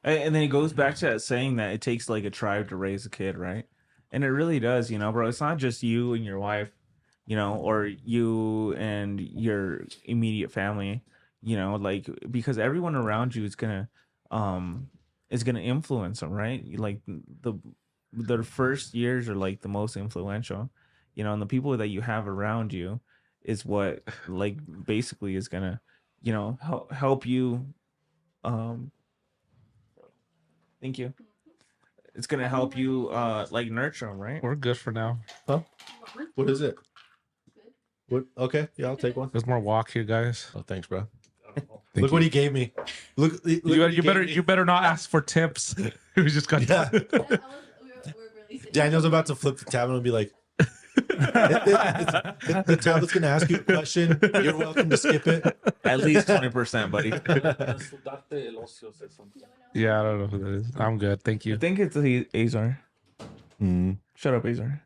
And then it goes back to that saying that it takes like a tribe to raise a kid, right? And it really does, you know, bro. It's not just you and your wife, you know, or you and your immediate family, you know, like, because everyone around you is gonna influence them, right? Like, the first years are like the most influential, you know, and the people that you have around you is what, like, basically is gonna, you know, help you. Thank you. It's gonna help you, like, nurture them, right? We're good for now. What is it? What? Okay, yeah, I'll take one. There's more walk here, guys. Oh, thanks, bro. Thank Look what he gave me. Look what You he gave me. better not ask for tips. We just got Yeah. Daniel's about to flip the tab and be like, if the tablet's gonna ask you a question, you're welcome to skip it. At least 20%, buddy. Darte El Ocio said something. Yeah, I don't know who that is. I'm good. Thank I you. think it's Azar. Shut up, Azar.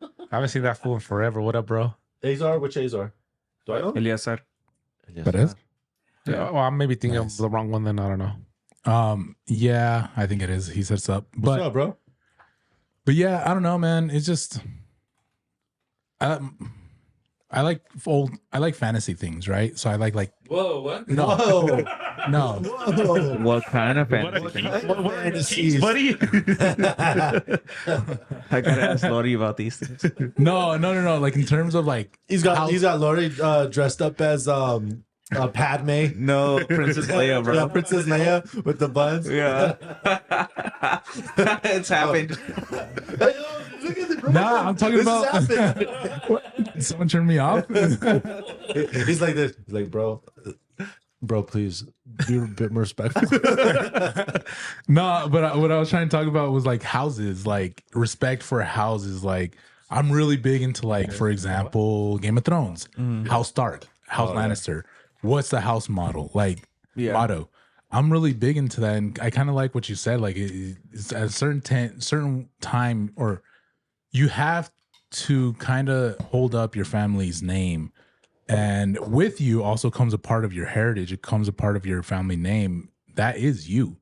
I haven't seen that fool in forever. What up, bro? Azar, which Azar? Do I know? Eliasar. But is? Yeah, well, I'm maybe thinking Nice. of the wrong one. Then I don't know. Yeah, I think it is. He sets up. What's But up, bro? yeah, I don't know, man. It's just I like fantasy things, right? So I like Whoa, what? no, Whoa. no. Whoa. What kind of fantasy? Fantasies. buddy. I gotta ask Lori about these things. No. Like, in terms of like He's got how- Lori dressed up as Padme. No, Princess Leia, bro. Yeah, Princess Leia with the buns. Yeah. It's happened. Look at the Nah, I'm talking This about has happened. What? Someone turned me off. He's like this. He's like, bro, please be a bit more respectful. No, but what I was trying to talk about was like houses, like respect for houses. Like, I'm really big into, like, for example, Game of Thrones, House Stark, House Lannister. What's the house model? Like, motto. I'm really big into that, and I kind of like what you said. Like, it's at a certain time, or you have to kind of hold up your family's name, and with you also comes a part of your heritage. It comes a part of your family name. That is you,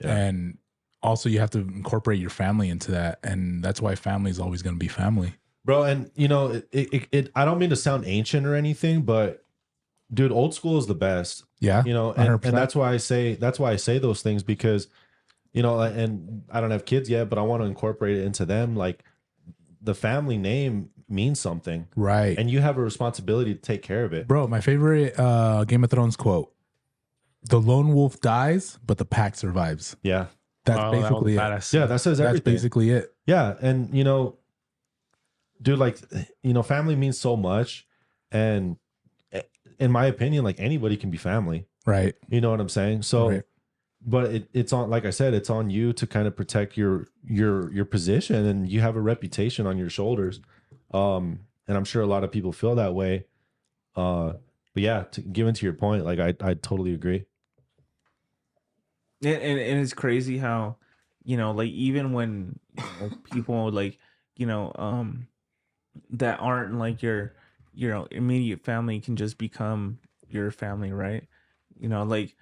and also you have to incorporate your family into that, and that's why family is always going to be family. Bro, and you know, I don't mean to sound ancient or anything, but dude, old school is the best. Yeah. You know, and 100%. that's why I say those things, because, you know, and I don't have kids yet, but I want to incorporate it into them. Like, the family name means something, Right. and you have a responsibility to take care of it. Bro, my favorite Game of Thrones quote: "The lone wolf dies, but the pack survives." Yeah. That's Oh, that was basically it. badass. Yeah, that says That's everything. basically it. Yeah, and you know, dude, like, you know, family means so much, and in my opinion, like, anybody can be family. Right. You know what I'm saying? So, Right. but it's on, like I said, it's on you to kind of protect your position, and you have a reputation on your shoulders. And I'm sure a lot of people feel that way. But yeah, given to your point, like, I totally agree. And it's crazy how, you know, like, even when, you know, people, like, you know, that aren't like your immediate family can just become your family, right? You know, like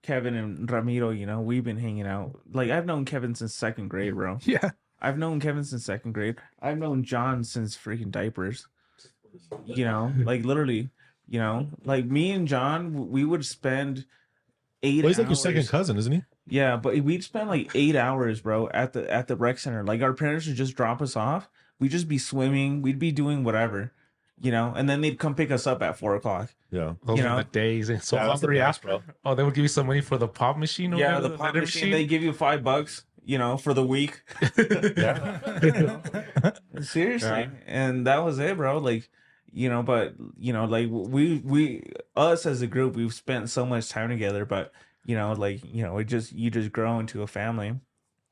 Kevin and Ramiro, you know, we've been hanging out. Like, I've known Kevin since second grade, bro. Yeah. I've known Kevin since second grade. I've known John since freaking diapers. You know, like, literally, you know, like, me and John, we would spend 8 Well, he's hours. like your second cousin, isn't he? Yeah, but we'd spend like 8 hours, bro, at the rec center. Like, our parents would just drop us off. We'd just be swimming. We'd be doing whatever, you know, and then they'd come pick us up at 4 o'clock. Yeah. Those You are know? the days. And so Yeah, that's the hungry best, after. Oh, they would give you some money for the pop machine. Or Yeah, whatever, the pop vending machine, they give you $5, you know, for the week. Seriously. And that was it, bro. Like, you know, but, you know, like, us as a group, we've spent so much time together, but, you know, like, you know, you just grow into a family.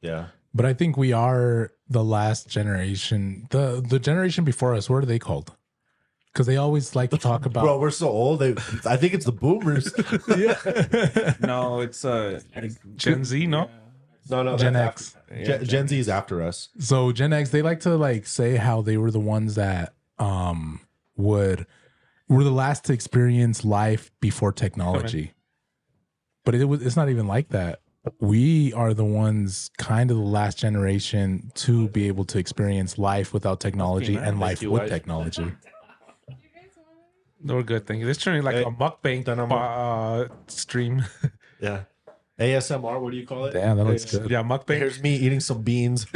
Yeah. But I think we are the last generation. The generation before us, what are they called? Because they always like to talk about. Bro, we're so old. I think it's the boomers. No, it's like, Gen Z, no? No, Gen that's X. after- Gen Z is after us. So Gen X, they like to like say how they were the ones that were the last to experience life before technology. But it's not even like that. We are the ones, kind of the last generation to be able to experience life without technology and life you, with wife. technology. They were good. Thank you. This turning like Hey, a mukbang stream. Yeah. ASMR, what do you call it? Damn, that looks good. Yeah, mukbang. Here's me eating some beans.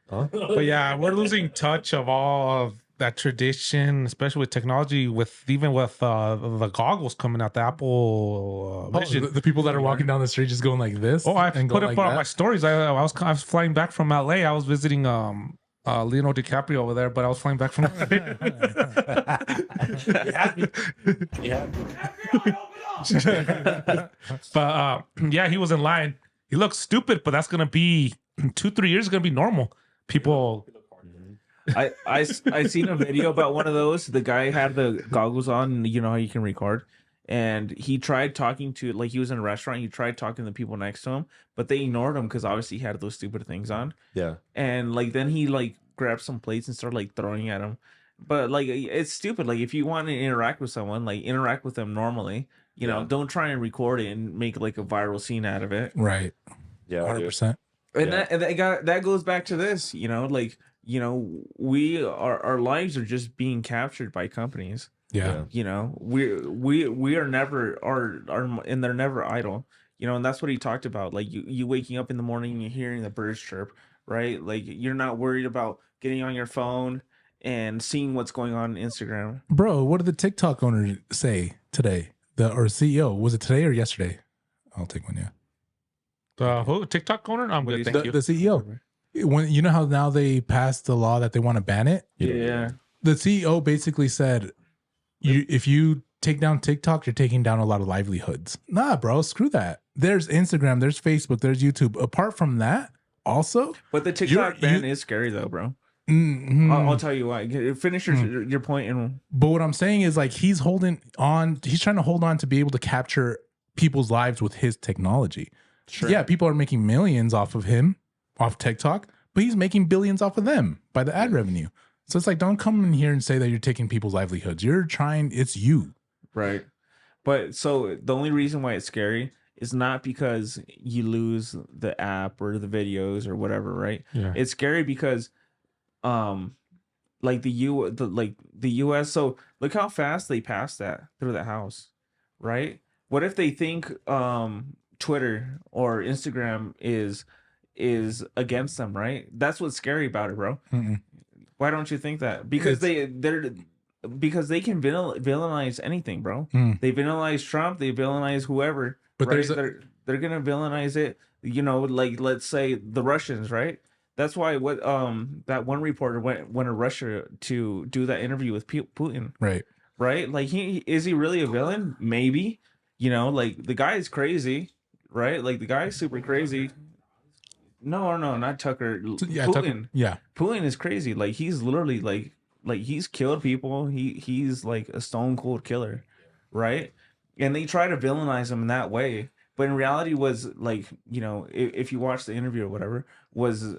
But yeah, we're losing touch of all of that tradition, especially with technology. Even with the goggles coming out, the Apple Vision. The people that are walking down the street just going like this. Oh, I and put going up like on my that. stories. I was flying back from LA. I was visiting Leonardo DiCaprio over there, but I was flying back from. But yeah, he was in line. He looks stupid, but that's gonna be 2-3 years. Gonna be normal. People. I seen a video about one of those. The guy had the goggles on, you know how you can record, and he tried talking to, like, he was in a restaurant. He tried talking to the people next to him, but they ignored him because obviously he had those stupid things on. Yeah. And like, then he like grabbed some plates and started like throwing at him. But like, it's stupid. Like, if you want to interact with someone, like, interact with them normally. You know, don't try and record it and make like a viral scene out of it. Right. Yeah. 100%. And Yeah. that goes back to this, you know, like, you know, our lives are just being captured by companies. Yeah. You know, we are never are and they're never idle. You know, and that's what he talked about. Like, you waking up in the morning and you're hearing the birds chirp, right? Like, you're not worried about getting on your phone and seeing what's going on Instagram. Bro, what did the TikTok owner say today? Or CEO? Was it today or yesterday? I'll take one, yeah. Who TikTok owner? I'm good. Thank you. The CEO. When you know how now they passed the law that they want to ban it? Yeah. The CEO basically said, if you take down TikTok, you're taking down a lot of livelihoods. Nah, bro, screw that. There's Instagram, there's Facebook, there's YouTube. Apart from that, also, But the TikTok ban is scary though, bro. I'll tell you why. Finish your point. And but what I'm saying is, like, he's trying to hold on to be able to capture people's lives with his technology. Sure. Yeah, people are making millions off of him, off TikTok, but he's making billions off of them by the ad revenue. So it's like, don't come in here and say that you're taking people's livelihoods. It's you. right. But so the only reason why it's scary is not because you lose the app or the videos or whatever, right? Yeah. It's scary because like the U.S. So look how fast they passed that through the House, right? What if they think Twitter or Instagram is against them, right? That's what's scary about it, bro. Mm-mm. Why don't you think that? Because because they can villainize anything, bro. Mm. They villainize Trump, they villainize whoever, But right? there's They're gonna villainize it, like let's say the Russians, right? That's why that one reporter went to Russia to do that interview with Putin, right. right? Like is he really a villain? Maybe. Like the guy is crazy, right? Like the guy is super crazy. No, not Tucker. Yeah, Putin. Yeah. Putin is crazy. Like he's literally like he's killed people. He's like a stone cold killer, right? And they try to villainize him in that way, but in reality, was like if you watch the interview or whatever, was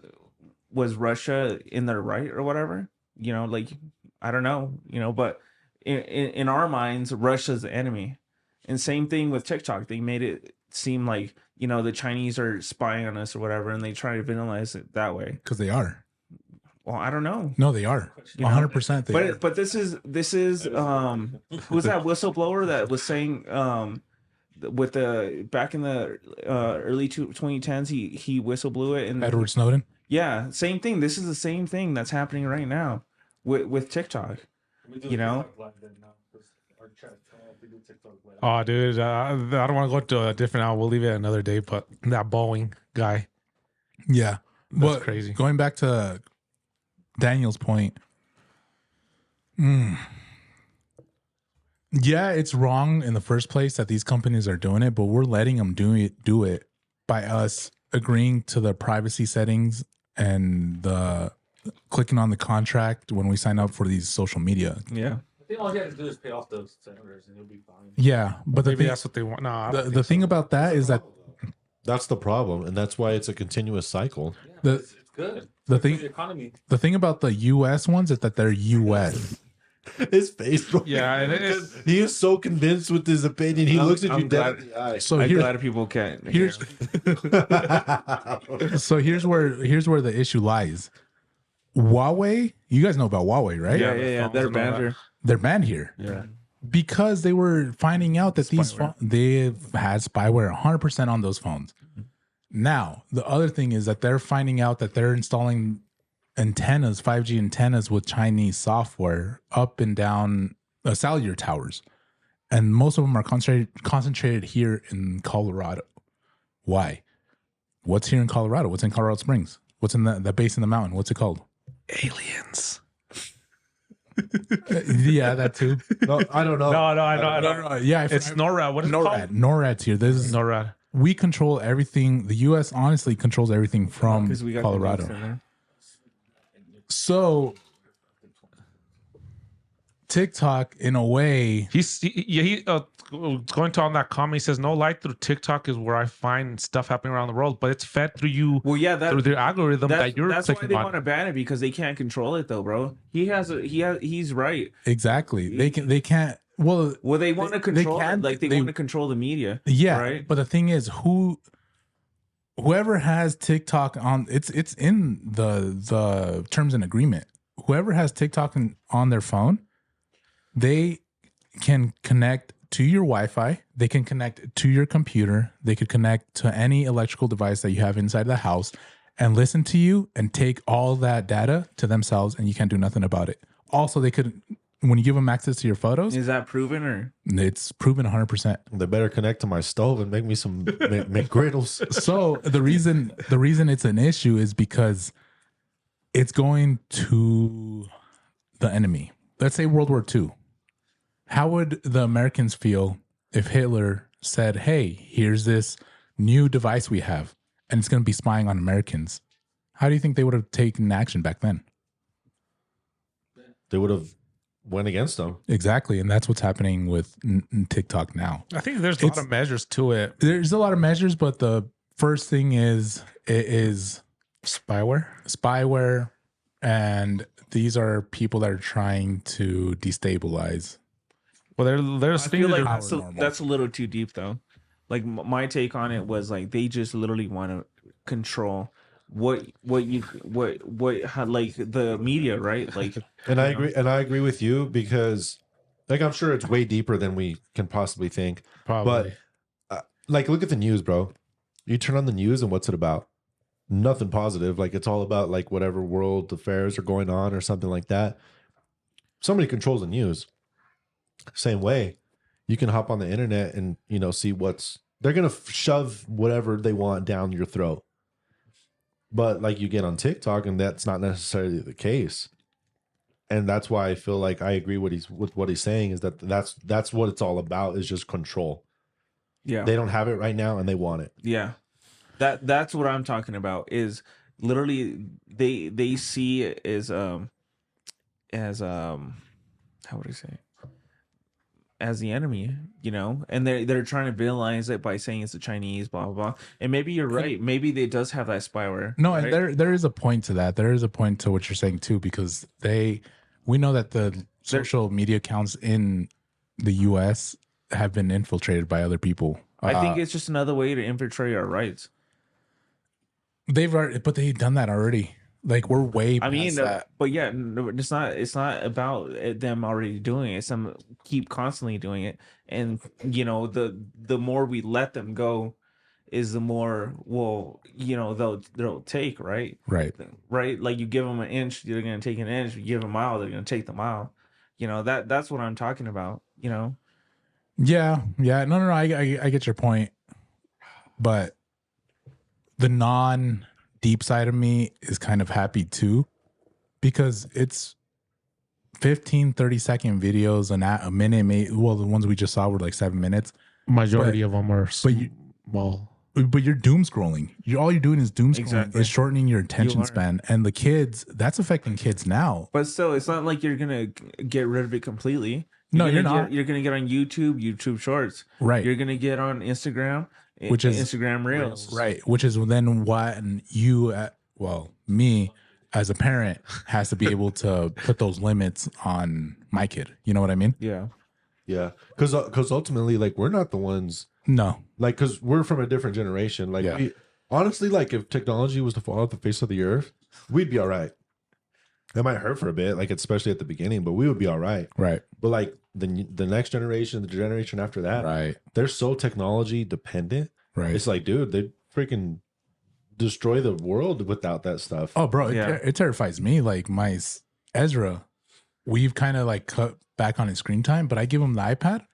Russia in their right or whatever? Like I don't know, but in our minds, Russia's the enemy. And same thing with TikTok. They made it seem like the Chinese are spying on us or whatever, and they try to villainize it that way. Because they are. Well, I don't know. No, they are. 100% they are. But this is who's that whistleblower that was saying with the back in the early 2010s he whistleblew it, and Edward Snowden. yeah, same thing. This is the same thing that's happening right now with TikTok. Oh, dude, I don't want to go to a different hour. We'll leave it another day. But that Boeing guy, Yeah. that's But crazy. going back to Daniel's point, yeah, it's wrong in the first place that these companies are doing it, but we're letting them do it by us agreeing to the privacy settings and the clicking on the contract when we sign up for these social media. Yeah. I think all you have to do is pay off those senators and you'll be fine. Yeah, but Maybe that's what they want. No, I don't the think thing so. about that is that That's the problem, and that's why it's a continuous cycle. the It's good. the Good for thing the economy. the thing about the U.S. ones is that they're U.S. His face, bro. Yeah, it is. He is so convinced with his opinion. He looks at you I'm dead glad- in the eye. So I'm here, glad people can't. here's so here's where the issue lies. Huawei, you guys know about Huawei, right? yeah. phones They're and all that. banter. They're banned here Yeah. because they were finding out that Spyware. they've had spyware 100% on those phones. Now, the other thing is that they're finding out that they're installing antennas, 5G antennas with Chinese software up and down cellular towers. And most of them are concentrated here in Colorado. Why? What's here in Colorado? What's in Colorado Springs? What's in the base in the mountain? What's it called? Aliens. Yeah, that too. No, I don't know. No, I know. Yeah, It's NORAD. What is it NORAD. called? NORAD's here. This is NORAD. we control everything. The U.S. honestly controls everything from Because we got the Colorado. links in there. So TikTok, in a way, He going to on that comment. He says no light through TikTok is where I find stuff happening around the world, but it's fed through you Well, yeah, through the algorithm that you're that's why clicking they on. want to ban it, because they can't control it though, bro. He's right. exactly. They can't. Well, Well, they want to control it, can't- like they want to control the media. yeah. Right. But the thing is, whoever has TikTok on, it's in the terms and agreement. Whoever has TikTok on their phone, they can connect to your Wi-Fi. They can connect to your computer. They could connect to any electrical device that you have inside the house and listen to you and take all that data to themselves, and you can't do nothing about it. Also, they could, when you give them access to your photos, Is that proven or? it's proven 100%. They better connect to my stove and make me some McGriddles. So the reason it's an issue is because it's going to the enemy. Let's say World War II. How would the Americans feel if Hitler said, "Hey, here's this new device we have, and it's going to be spying on Americans"? How do you think they would have taken action back then? They would have went against them. Exactly, and that's what's happening with TikTok now. I think there's a lot It's- of measures to it. There's a lot of measures, but the first thing is it is spyware, and these are people that are trying to destabilize. Well, there's I feel like Power that's a, normal. that's a little too deep though. Like my take on it was like they just literally want to control what how, like the media, right? Like, And I agree with you because, like, I'm sure it's way deeper than we can possibly think. Probably. But like, look at the news, bro. You turn on the news and what's it about? Nothing positive. Like, it's all about like whatever world affairs are going on or something like that. Somebody controls the news. Same way, you can hop on the internet and see they're gonna shove whatever they want down your throat. But like you get on TikTok and that's not necessarily the case. And that's why I feel like I agree with what he's saying is that's what it's all about, is just control. yeah, They don't have it right now and they want it. yeah. That's what I'm talking about. Is literally they see it as how would I say, as the enemy, and they're trying to villainize it by saying it's the Chinese, blah blah blah. And maybe you're right. Maybe they does have that spyware. No, right? and there is a point to that. There is a point to what you're saying too, because we know that the social media accounts in the U.S. have been infiltrated by other people. I think it's just another way to infiltrate our rights. They've done that already. Like we're way past that. But yeah, no, it's not about them already doing it. Some keep constantly doing it, and the more we let them go, is the more they'll take, right? Right. Like you give them an inch, they're gonna take an inch. You give them a mile, they're gonna take the mile. That's what I'm talking about. Yeah. No. I get your point, but the non-deep side of me is kind of happy too, because it's 15, 30-second videos and a minute. The ones we just saw were like 7 minutes. Majority of them are But you're doom scrolling. All you're doing is doom scrolling. Exactly. It's shortening your attention span, and the kids. That's affecting kids now. But still, it's not like you're gonna get rid of it completely. You're not. You're gonna get on YouTube Shorts. Right. You're gonna get on Instagram, Which is Instagram Reels. Right. Which is then when you, me as a parent, has to be able to put those limits on my kid. You know what I mean? Yeah. Yeah. Because ultimately, like, we're not the ones. No. Like, because we're from a different generation. Like, we honestly, like, if technology was to fall off the face of the earth, we'd be all right. It might hurt for a bit, like, especially at the beginning, but we would be all right. Right. But like the next generation, the generation after that, Right. they're so technology dependent. Right. It's like, dude, they freaking destroy the world without that stuff. Oh, bro, Yeah. it terrifies me. Like Ezra, we've kind of like cut back on his screen time, but I give him the iPad.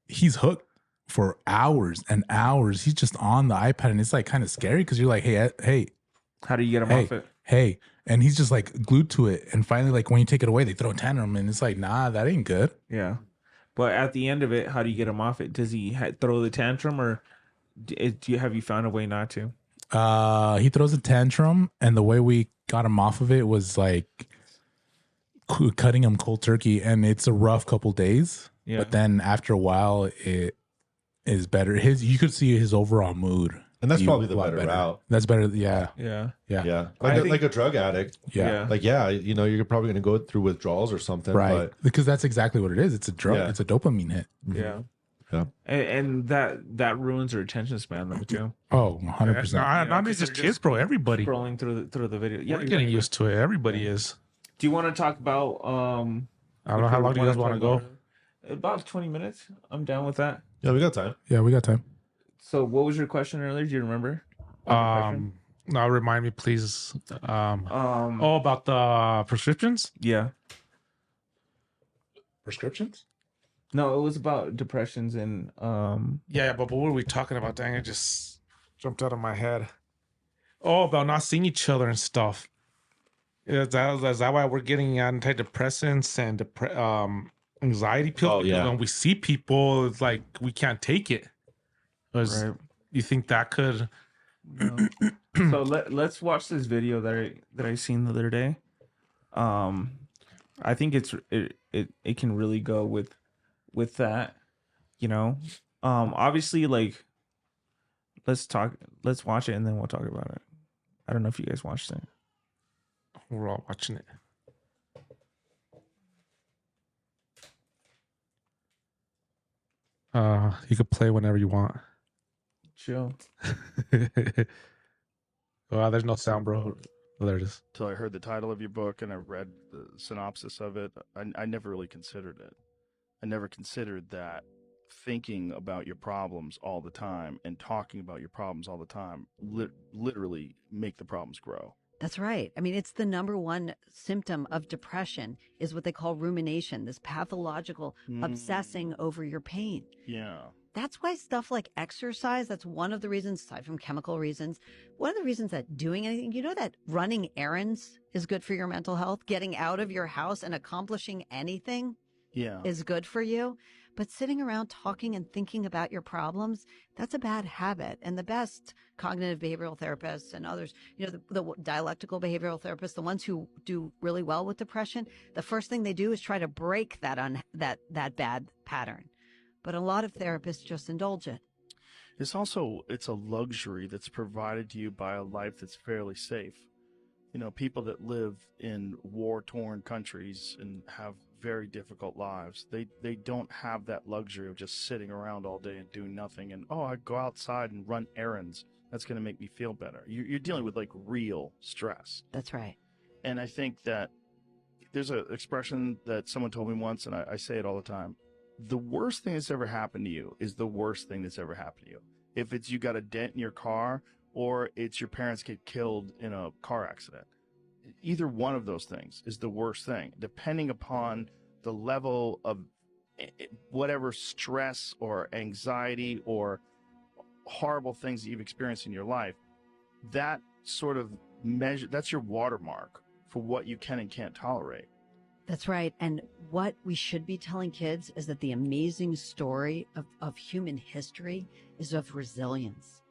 He's hooked for hours and hours. He's just on the iPad, and it's like kind of scary because you're like, hey, How do you get them off it? hey, and he's just like glued to it. And finally, like when you take it away, they throw a tantrum, and it's like, nah, that ain't good. Yeah. But at the end of it, how do you get him off it? Does he throw the tantrum, or have you found a way not to? He throws a tantrum, and the way we got him off of it was like cutting him cold turkey, and it's a rough couple days. Yeah. But then after a while, it is better. You could see his overall mood, and that's be probably the a lot better route. That's better. Yeah. Yeah. Yeah. I think- Like a drug addict. Yeah. Like, you're probably going to go through withdrawals or something. Right. Because that's exactly what it is. It's a drug. Yeah. It's a dopamine hit. Yeah. Yeah. And that ruins their attention span, number two. Oh, 100%. Not just kids, bro. Everybody. Scrolling through the video. Yeah. We're getting used to it. Everybody is. Do you want to talk about I don't know how long do you guys want to go. About 20 minutes. I'm down with that. Yeah, we got time. Yeah, we got time. So what was your question earlier? Do you remember? Now remind me, please. About the prescriptions. Yeah. Prescriptions? No, it was about depressions and Yeah, but what were we talking about? Dang, it just jumped out of my head. Oh, about not seeing each other and stuff. Is that why we're getting antidepressants and anxiety pills? Oh, yeah. Because when we see people, it's like we can't take it. right. You think that could? No. So let's watch this video that I seen the other day. I think it can really go with that, obviously, like, let's watch it and then we'll talk about it. I don't know if you guys watched it. We're all watching it. You could play whenever you want. Chill. Oh, there's no sound, bro. Oh, there it is. Till I heard the title of your book and I read the synopsis of it. I never really considered it. I never considered that thinking about your problems all the time and talking about your problems all the time literally make the problems grow. That's right. I mean, it's the number one symptom of depression is what they call rumination, this pathological obsessing over your pain. Yeah. That's why stuff like exercise, that's one of the reasons, aside from chemical reasons, one of the reasons that doing anything, you know, that running errands is good for your mental health, getting out of your house and accomplishing anything Yeah. is good for you. But sitting around talking and thinking about your problems, that's a bad habit. And the best cognitive behavioral therapists and others, you know, the dialectical behavioral therapists, the ones who do really well with depression, the first thing they do is try to break that bad pattern. But a lot of therapists just indulge it. It's a luxury that's provided to you by a life that's fairly safe. You know, people that live in war-torn countries and have very difficult lives, they don't have that luxury of just sitting around all day and doing nothing and, oh, I go outside and run errands. That's going to make me feel better. You're dealing with like real stress. That's right. And I think that there's an expression that someone told me once, and I say it all the time. The worst thing that's ever happened to you is the worst thing that's ever happened to you. If it's you got a dent in your car or it's your parents get killed in a car accident, either one of those things is the worst thing, depending upon the level of whatever stress or anxiety or horrible things that you've experienced in your life. That sort of measure, that's your watermark for what you can and can't tolerate. That's right. And what we should be telling kids is that the amazing story of human history is of resilience.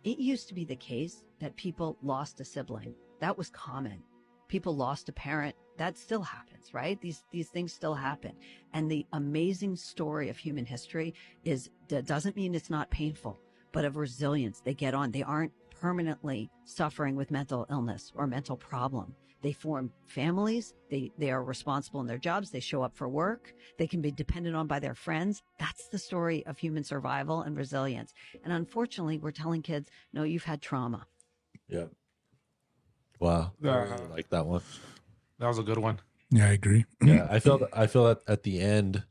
It used to be the case that people lost a sibling. That was common. People lost a parent. That still happens, right? These things still happen. And the amazing story of human history doesn't mean it's not painful, but of resilience. They get on. They aren't permanently suffering with mental illness or mental problem. They form families. They are responsible in their jobs. They show up for work. They can be depended on by their friends. That's the story of human survival and resilience. And unfortunately, we're telling kids, no, you've had trauma. Yeah. Wow. I really like that one. That was a good one. Yeah, I agree. Yeah, I feel that at the end.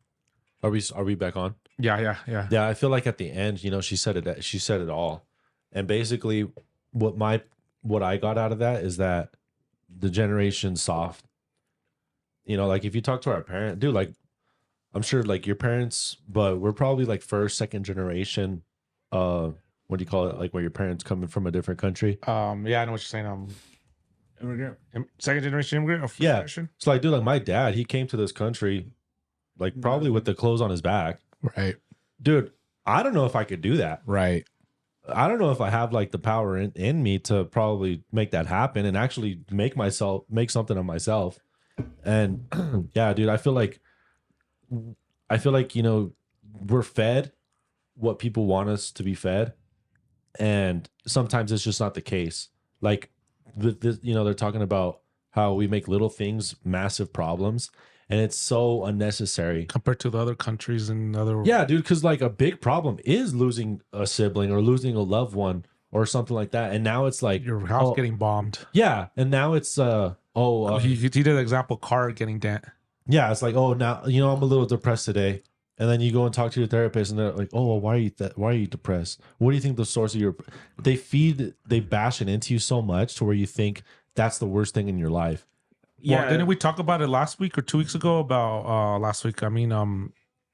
Are we back on? Yeah. Yeah, I feel like at the end, you know, she said it all. And basically what I got out of that is that the generation's soft. You know, like if you talk to our parent, dude, like I'm sure like your parents, but we're probably like first, second generation, what do you call it? Like where your parents coming from a different country. Yeah, I know what you're saying. Immigrant, second generation immigrant. Or first Yeah. generation? So like, dude, like my dad, he came to this country like probably with the clothes on his back. Right. Dude, I don't know if I could do that. Right. I don't know if I have like the power in me to probably make that happen and actually make something of myself. And yeah, dude, I feel like, you know, we're fed what people want us to be fed. And sometimes it's just not the case. Like you know, they're talking about how we make little things massive problems. And it's so unnecessary Compared to the other countries and other. Yeah, dude, because like a big problem is losing a sibling or losing a loved one or something like that. And now it's like Your house getting bombed. yeah, and now it's He did an example, car getting dent. yeah, it's like, oh, now you know I'm a little depressed today. And then you go and talk to your therapist and they're like, oh, well, why are you depressed? What do you think the source of your they bash it into you so much to where you think that's the worst thing in your life. Yeah, well, didn't we talk about it last week or 2 weeks ago? About last week. I mean,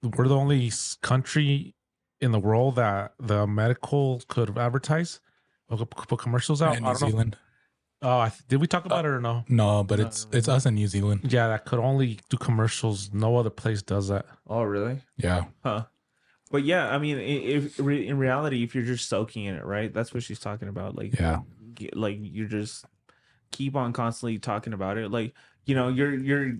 we're the only country in the world that the medical could advertise or put commercials out. And New Zealand. Did we talk about it or no? No, but it's us in New Zealand. Yeah, that could only do commercials. No other place does that. Oh, really? Yeah. Huh. But yeah, I mean, if in reality, if you're just soaking in it, right? That's what she's talking about. Like, Yeah. like you're just keep on constantly talking about it. Like, you know, you're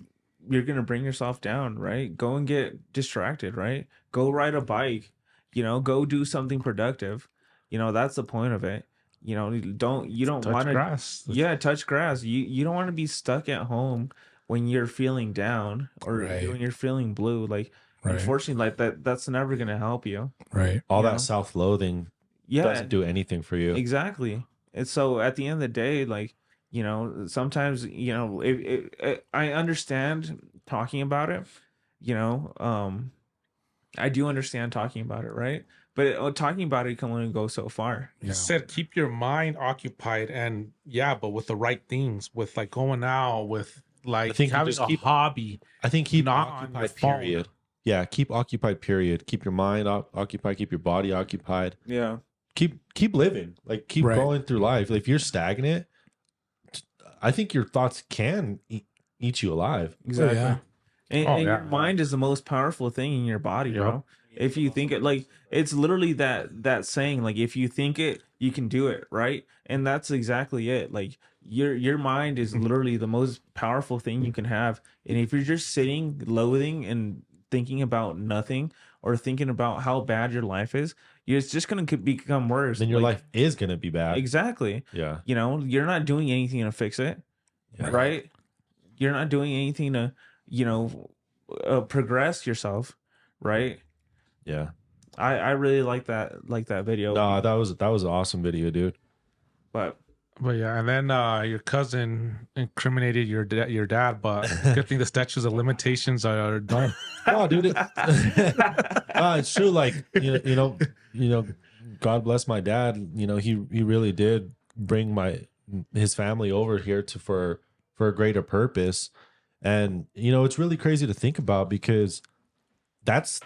gonna bring yourself down, right? Go and get distracted, right? Go ride a bike, you know, go do something productive. You know, that's the point of it. You know, you don't Touch want to grass. Yeah, touch grass. You don't want to be stuck at home when you're feeling down or Right. when you're feeling blue. Like, Right. unfortunately, like that's never gonna help you. Right. All You that know? self-loathing Yeah, doesn't do anything for you. exactly. And so at the end of the day, like, you know, sometimes, you know, I understand talking about it, you know, I do understand talking about it, right? But talking about it can only go so far. You said keep your mind occupied, and yeah, but with the right things, with like going out, with like I think you having just a keep- hobby. I think keep Not on your occupied. phone. Period. Yeah, keep occupied. Period. Keep your mind occupied. Keep your body occupied. Yeah. Keep living. Like keep Right. going through life. Like, if you're stagnant, I think your thoughts can eat you alive. Exactly. yeah. And, Oh, and yeah. your mind is the most powerful thing in your body, bro. If you think it, like, it's literally that saying, like, if you think it, you can do it, right? And that's exactly it. Like, your mind is literally the most powerful thing you can have. And if you're just sitting, loathing, and thinking about nothing, or thinking about how bad your life is, it's just gonna become worse. Then your Like, life is gonna be bad. exactly. Yeah. You know, you're not doing anything to fix it, Yeah. right? You're not doing anything to, you know, progress yourself, right? Yeah. I really like that video. No, that was an awesome video, dude. But But yeah, and then your cousin incriminated your dad, but good thing the statutes of limitations are done. No, dude. It's true. Like you know, God bless my dad. You know, he really did bring his family over here for a greater purpose, and you know, it's really crazy to think about because that's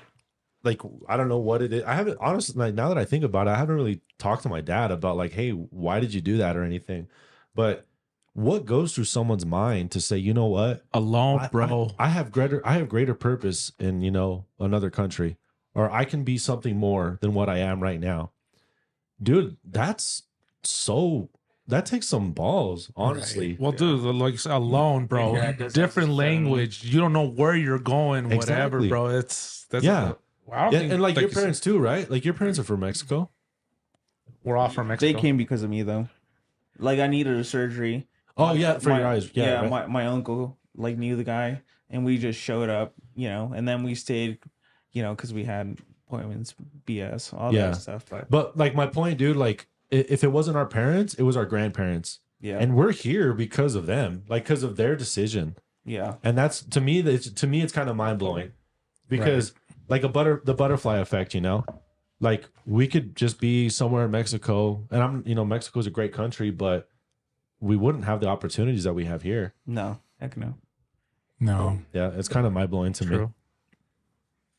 like, I don't know what it is. I haven't, honestly, like, now that I think about it, I haven't really talked to my dad about like, hey, why did you do that or anything? But what goes through someone's mind to say, you know what, Alone, bro. I have greater purpose in, you know, another country, or I can be something more than what I am right now. Dude, that takes some balls, honestly. Well, dude, like alone, bro. Yeah, it does Different have language. You don't know where you're going, whatever, Exactly. bro. That's Yeah. I don't Yeah, think, and like your you said, parents too, right? Like your parents are from Mexico. we're all from they Mexico. came because of me, though. Like, I needed a surgery. Oh yeah, for your eyes. Yeah, right. my uncle like knew the guy, and we just showed up, you know, and then we stayed, you know, because we had appointments, BS, all Yeah. that stuff. But like my point, dude, like if it wasn't our parents, it was our grandparents. Yeah, And we're here because of them, like because of their decision. yeah, And that's to me it's kind of mind-blowing. Because like the butterfly effect, you know? Like we could just be somewhere in Mexico, and Mexico's a great country, but we wouldn't have the opportunities that we have here. no, heck no. No, Yeah, it's kind of mind-blowing to me. True.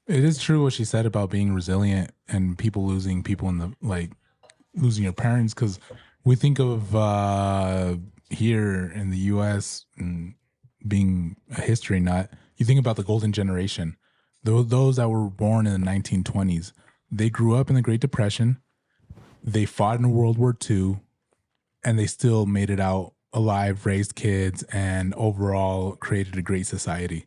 it is true what she said about being resilient and people losing people in the losing your parents, because we think of here in the U.S. and being a history nut. You think about the golden generation, those that were born in the 1920s. They grew up in the Great Depression. They fought in World War II, and they still made it out alive, raised kids, and overall created a great society.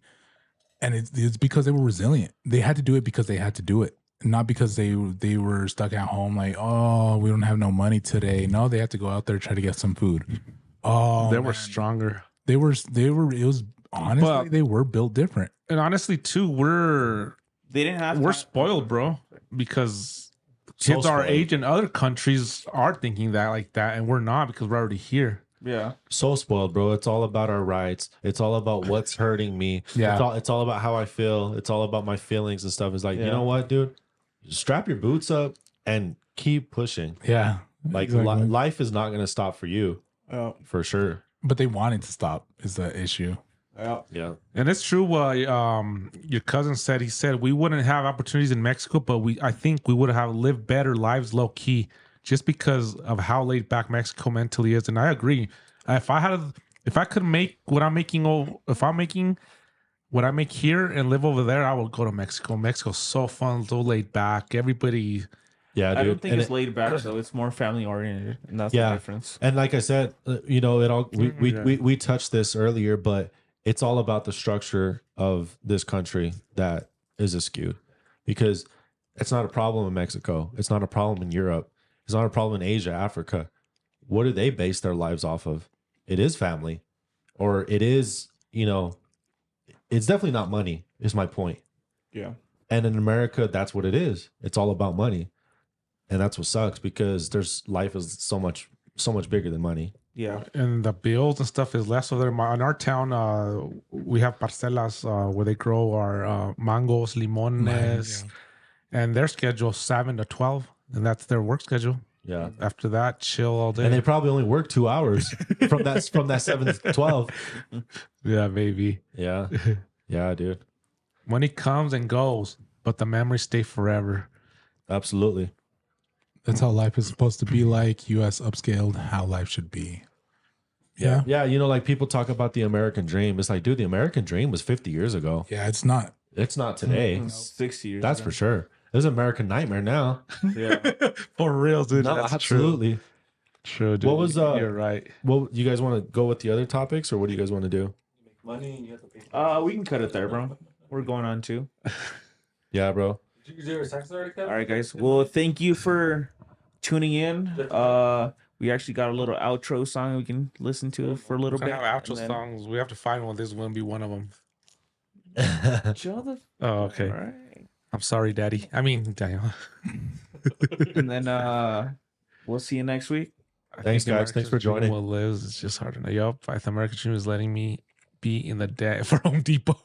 And it's because they were resilient. They had to do it because they had to do it, not because they were stuck at home like, oh, we don't have no money today. No, they had to go out there and try to get some food. Oh, They were man. stronger. They were. It was honestly But- they were built different. And honestly, too, we're They didn't have. spoiled, bro, because So kids our spoiled. age in other countries are thinking that like that, and we're not because we're already here. Yeah, So spoiled, bro. It's all about our rights. It's all about what's hurting me. Yeah. It's all about how I feel. It's all about my feelings and stuff. It's like, you Yeah. know what, dude? Strap your boots up and keep pushing. Yeah, Like exactly. life is not going to stop for you, for sure. But they wanted to stop is the issue. Yeah. And it's true what your cousin said. He said we wouldn't have opportunities in Mexico, but I think we would have lived better lives low key, just because of how laid back Mexico mentally is. And I agree. If I could make what I'm making, if I'm making what I make here and live over there, I would go to Mexico. Mexico's so fun, so laid back. Everybody. Yeah, dude. I don't think And it's laid back though. It's more family oriented, and that's Yeah. the difference. And like I said, you know, it all we touched this earlier, but it's all about the structure of this country that is askew, because it's not a problem in Mexico. It's not a problem in Europe. It's not a problem in Asia, Africa. What do they base their lives off of? It is family, or it is, you know, it's definitely not money, is my point. Yeah, And in America, that's what it is. It's all about money. And that's what sucks, because life is so much so much bigger than money. Yeah. And the bills and stuff is less of there. In our town, we have parcelas where they grow our mangos, limones, and their schedule 7 to 12, and that's their work schedule. Yeah. After that, chill all day. And they probably only work 2 hours from that 7 to 12. Yeah, maybe. Yeah. Yeah, dude. Money comes and goes, but the memories stay forever. Absolutely. That's how life is supposed to be like. U.S. upscaled how life should be. Yeah. Yeah, you know, like people talk about the American dream. It's like, dude, the American dream was 50 years ago. Yeah, it's not. It's not today. 6 years. That's for sure. There's an American nightmare now. Yeah. For real, dude. No, That's absolutely. True, dude. What was You're right. Well, you guys want to go with the other topics, or what do you guys want to do? Money and you have to pay. We can cut it there, bro. We're going on too. Yeah, bro. Did you do your text already, Kevin? All right, guys. Well, thank you for tuning in. We actually got a little outro song we can listen to for a little We're bit. gonna have outro and then- songs. We have to find one. This is going to be one of them. Chill the. Oh, okay. All right. I'm sorry, Daddy. I mean, Daniel. And then we'll see you next week. I Thanks, think guys. Thanks for America's Dream joining. Will lives. It's just hard to know. Yup. The American Dream is letting me be in the debt for Home Depot.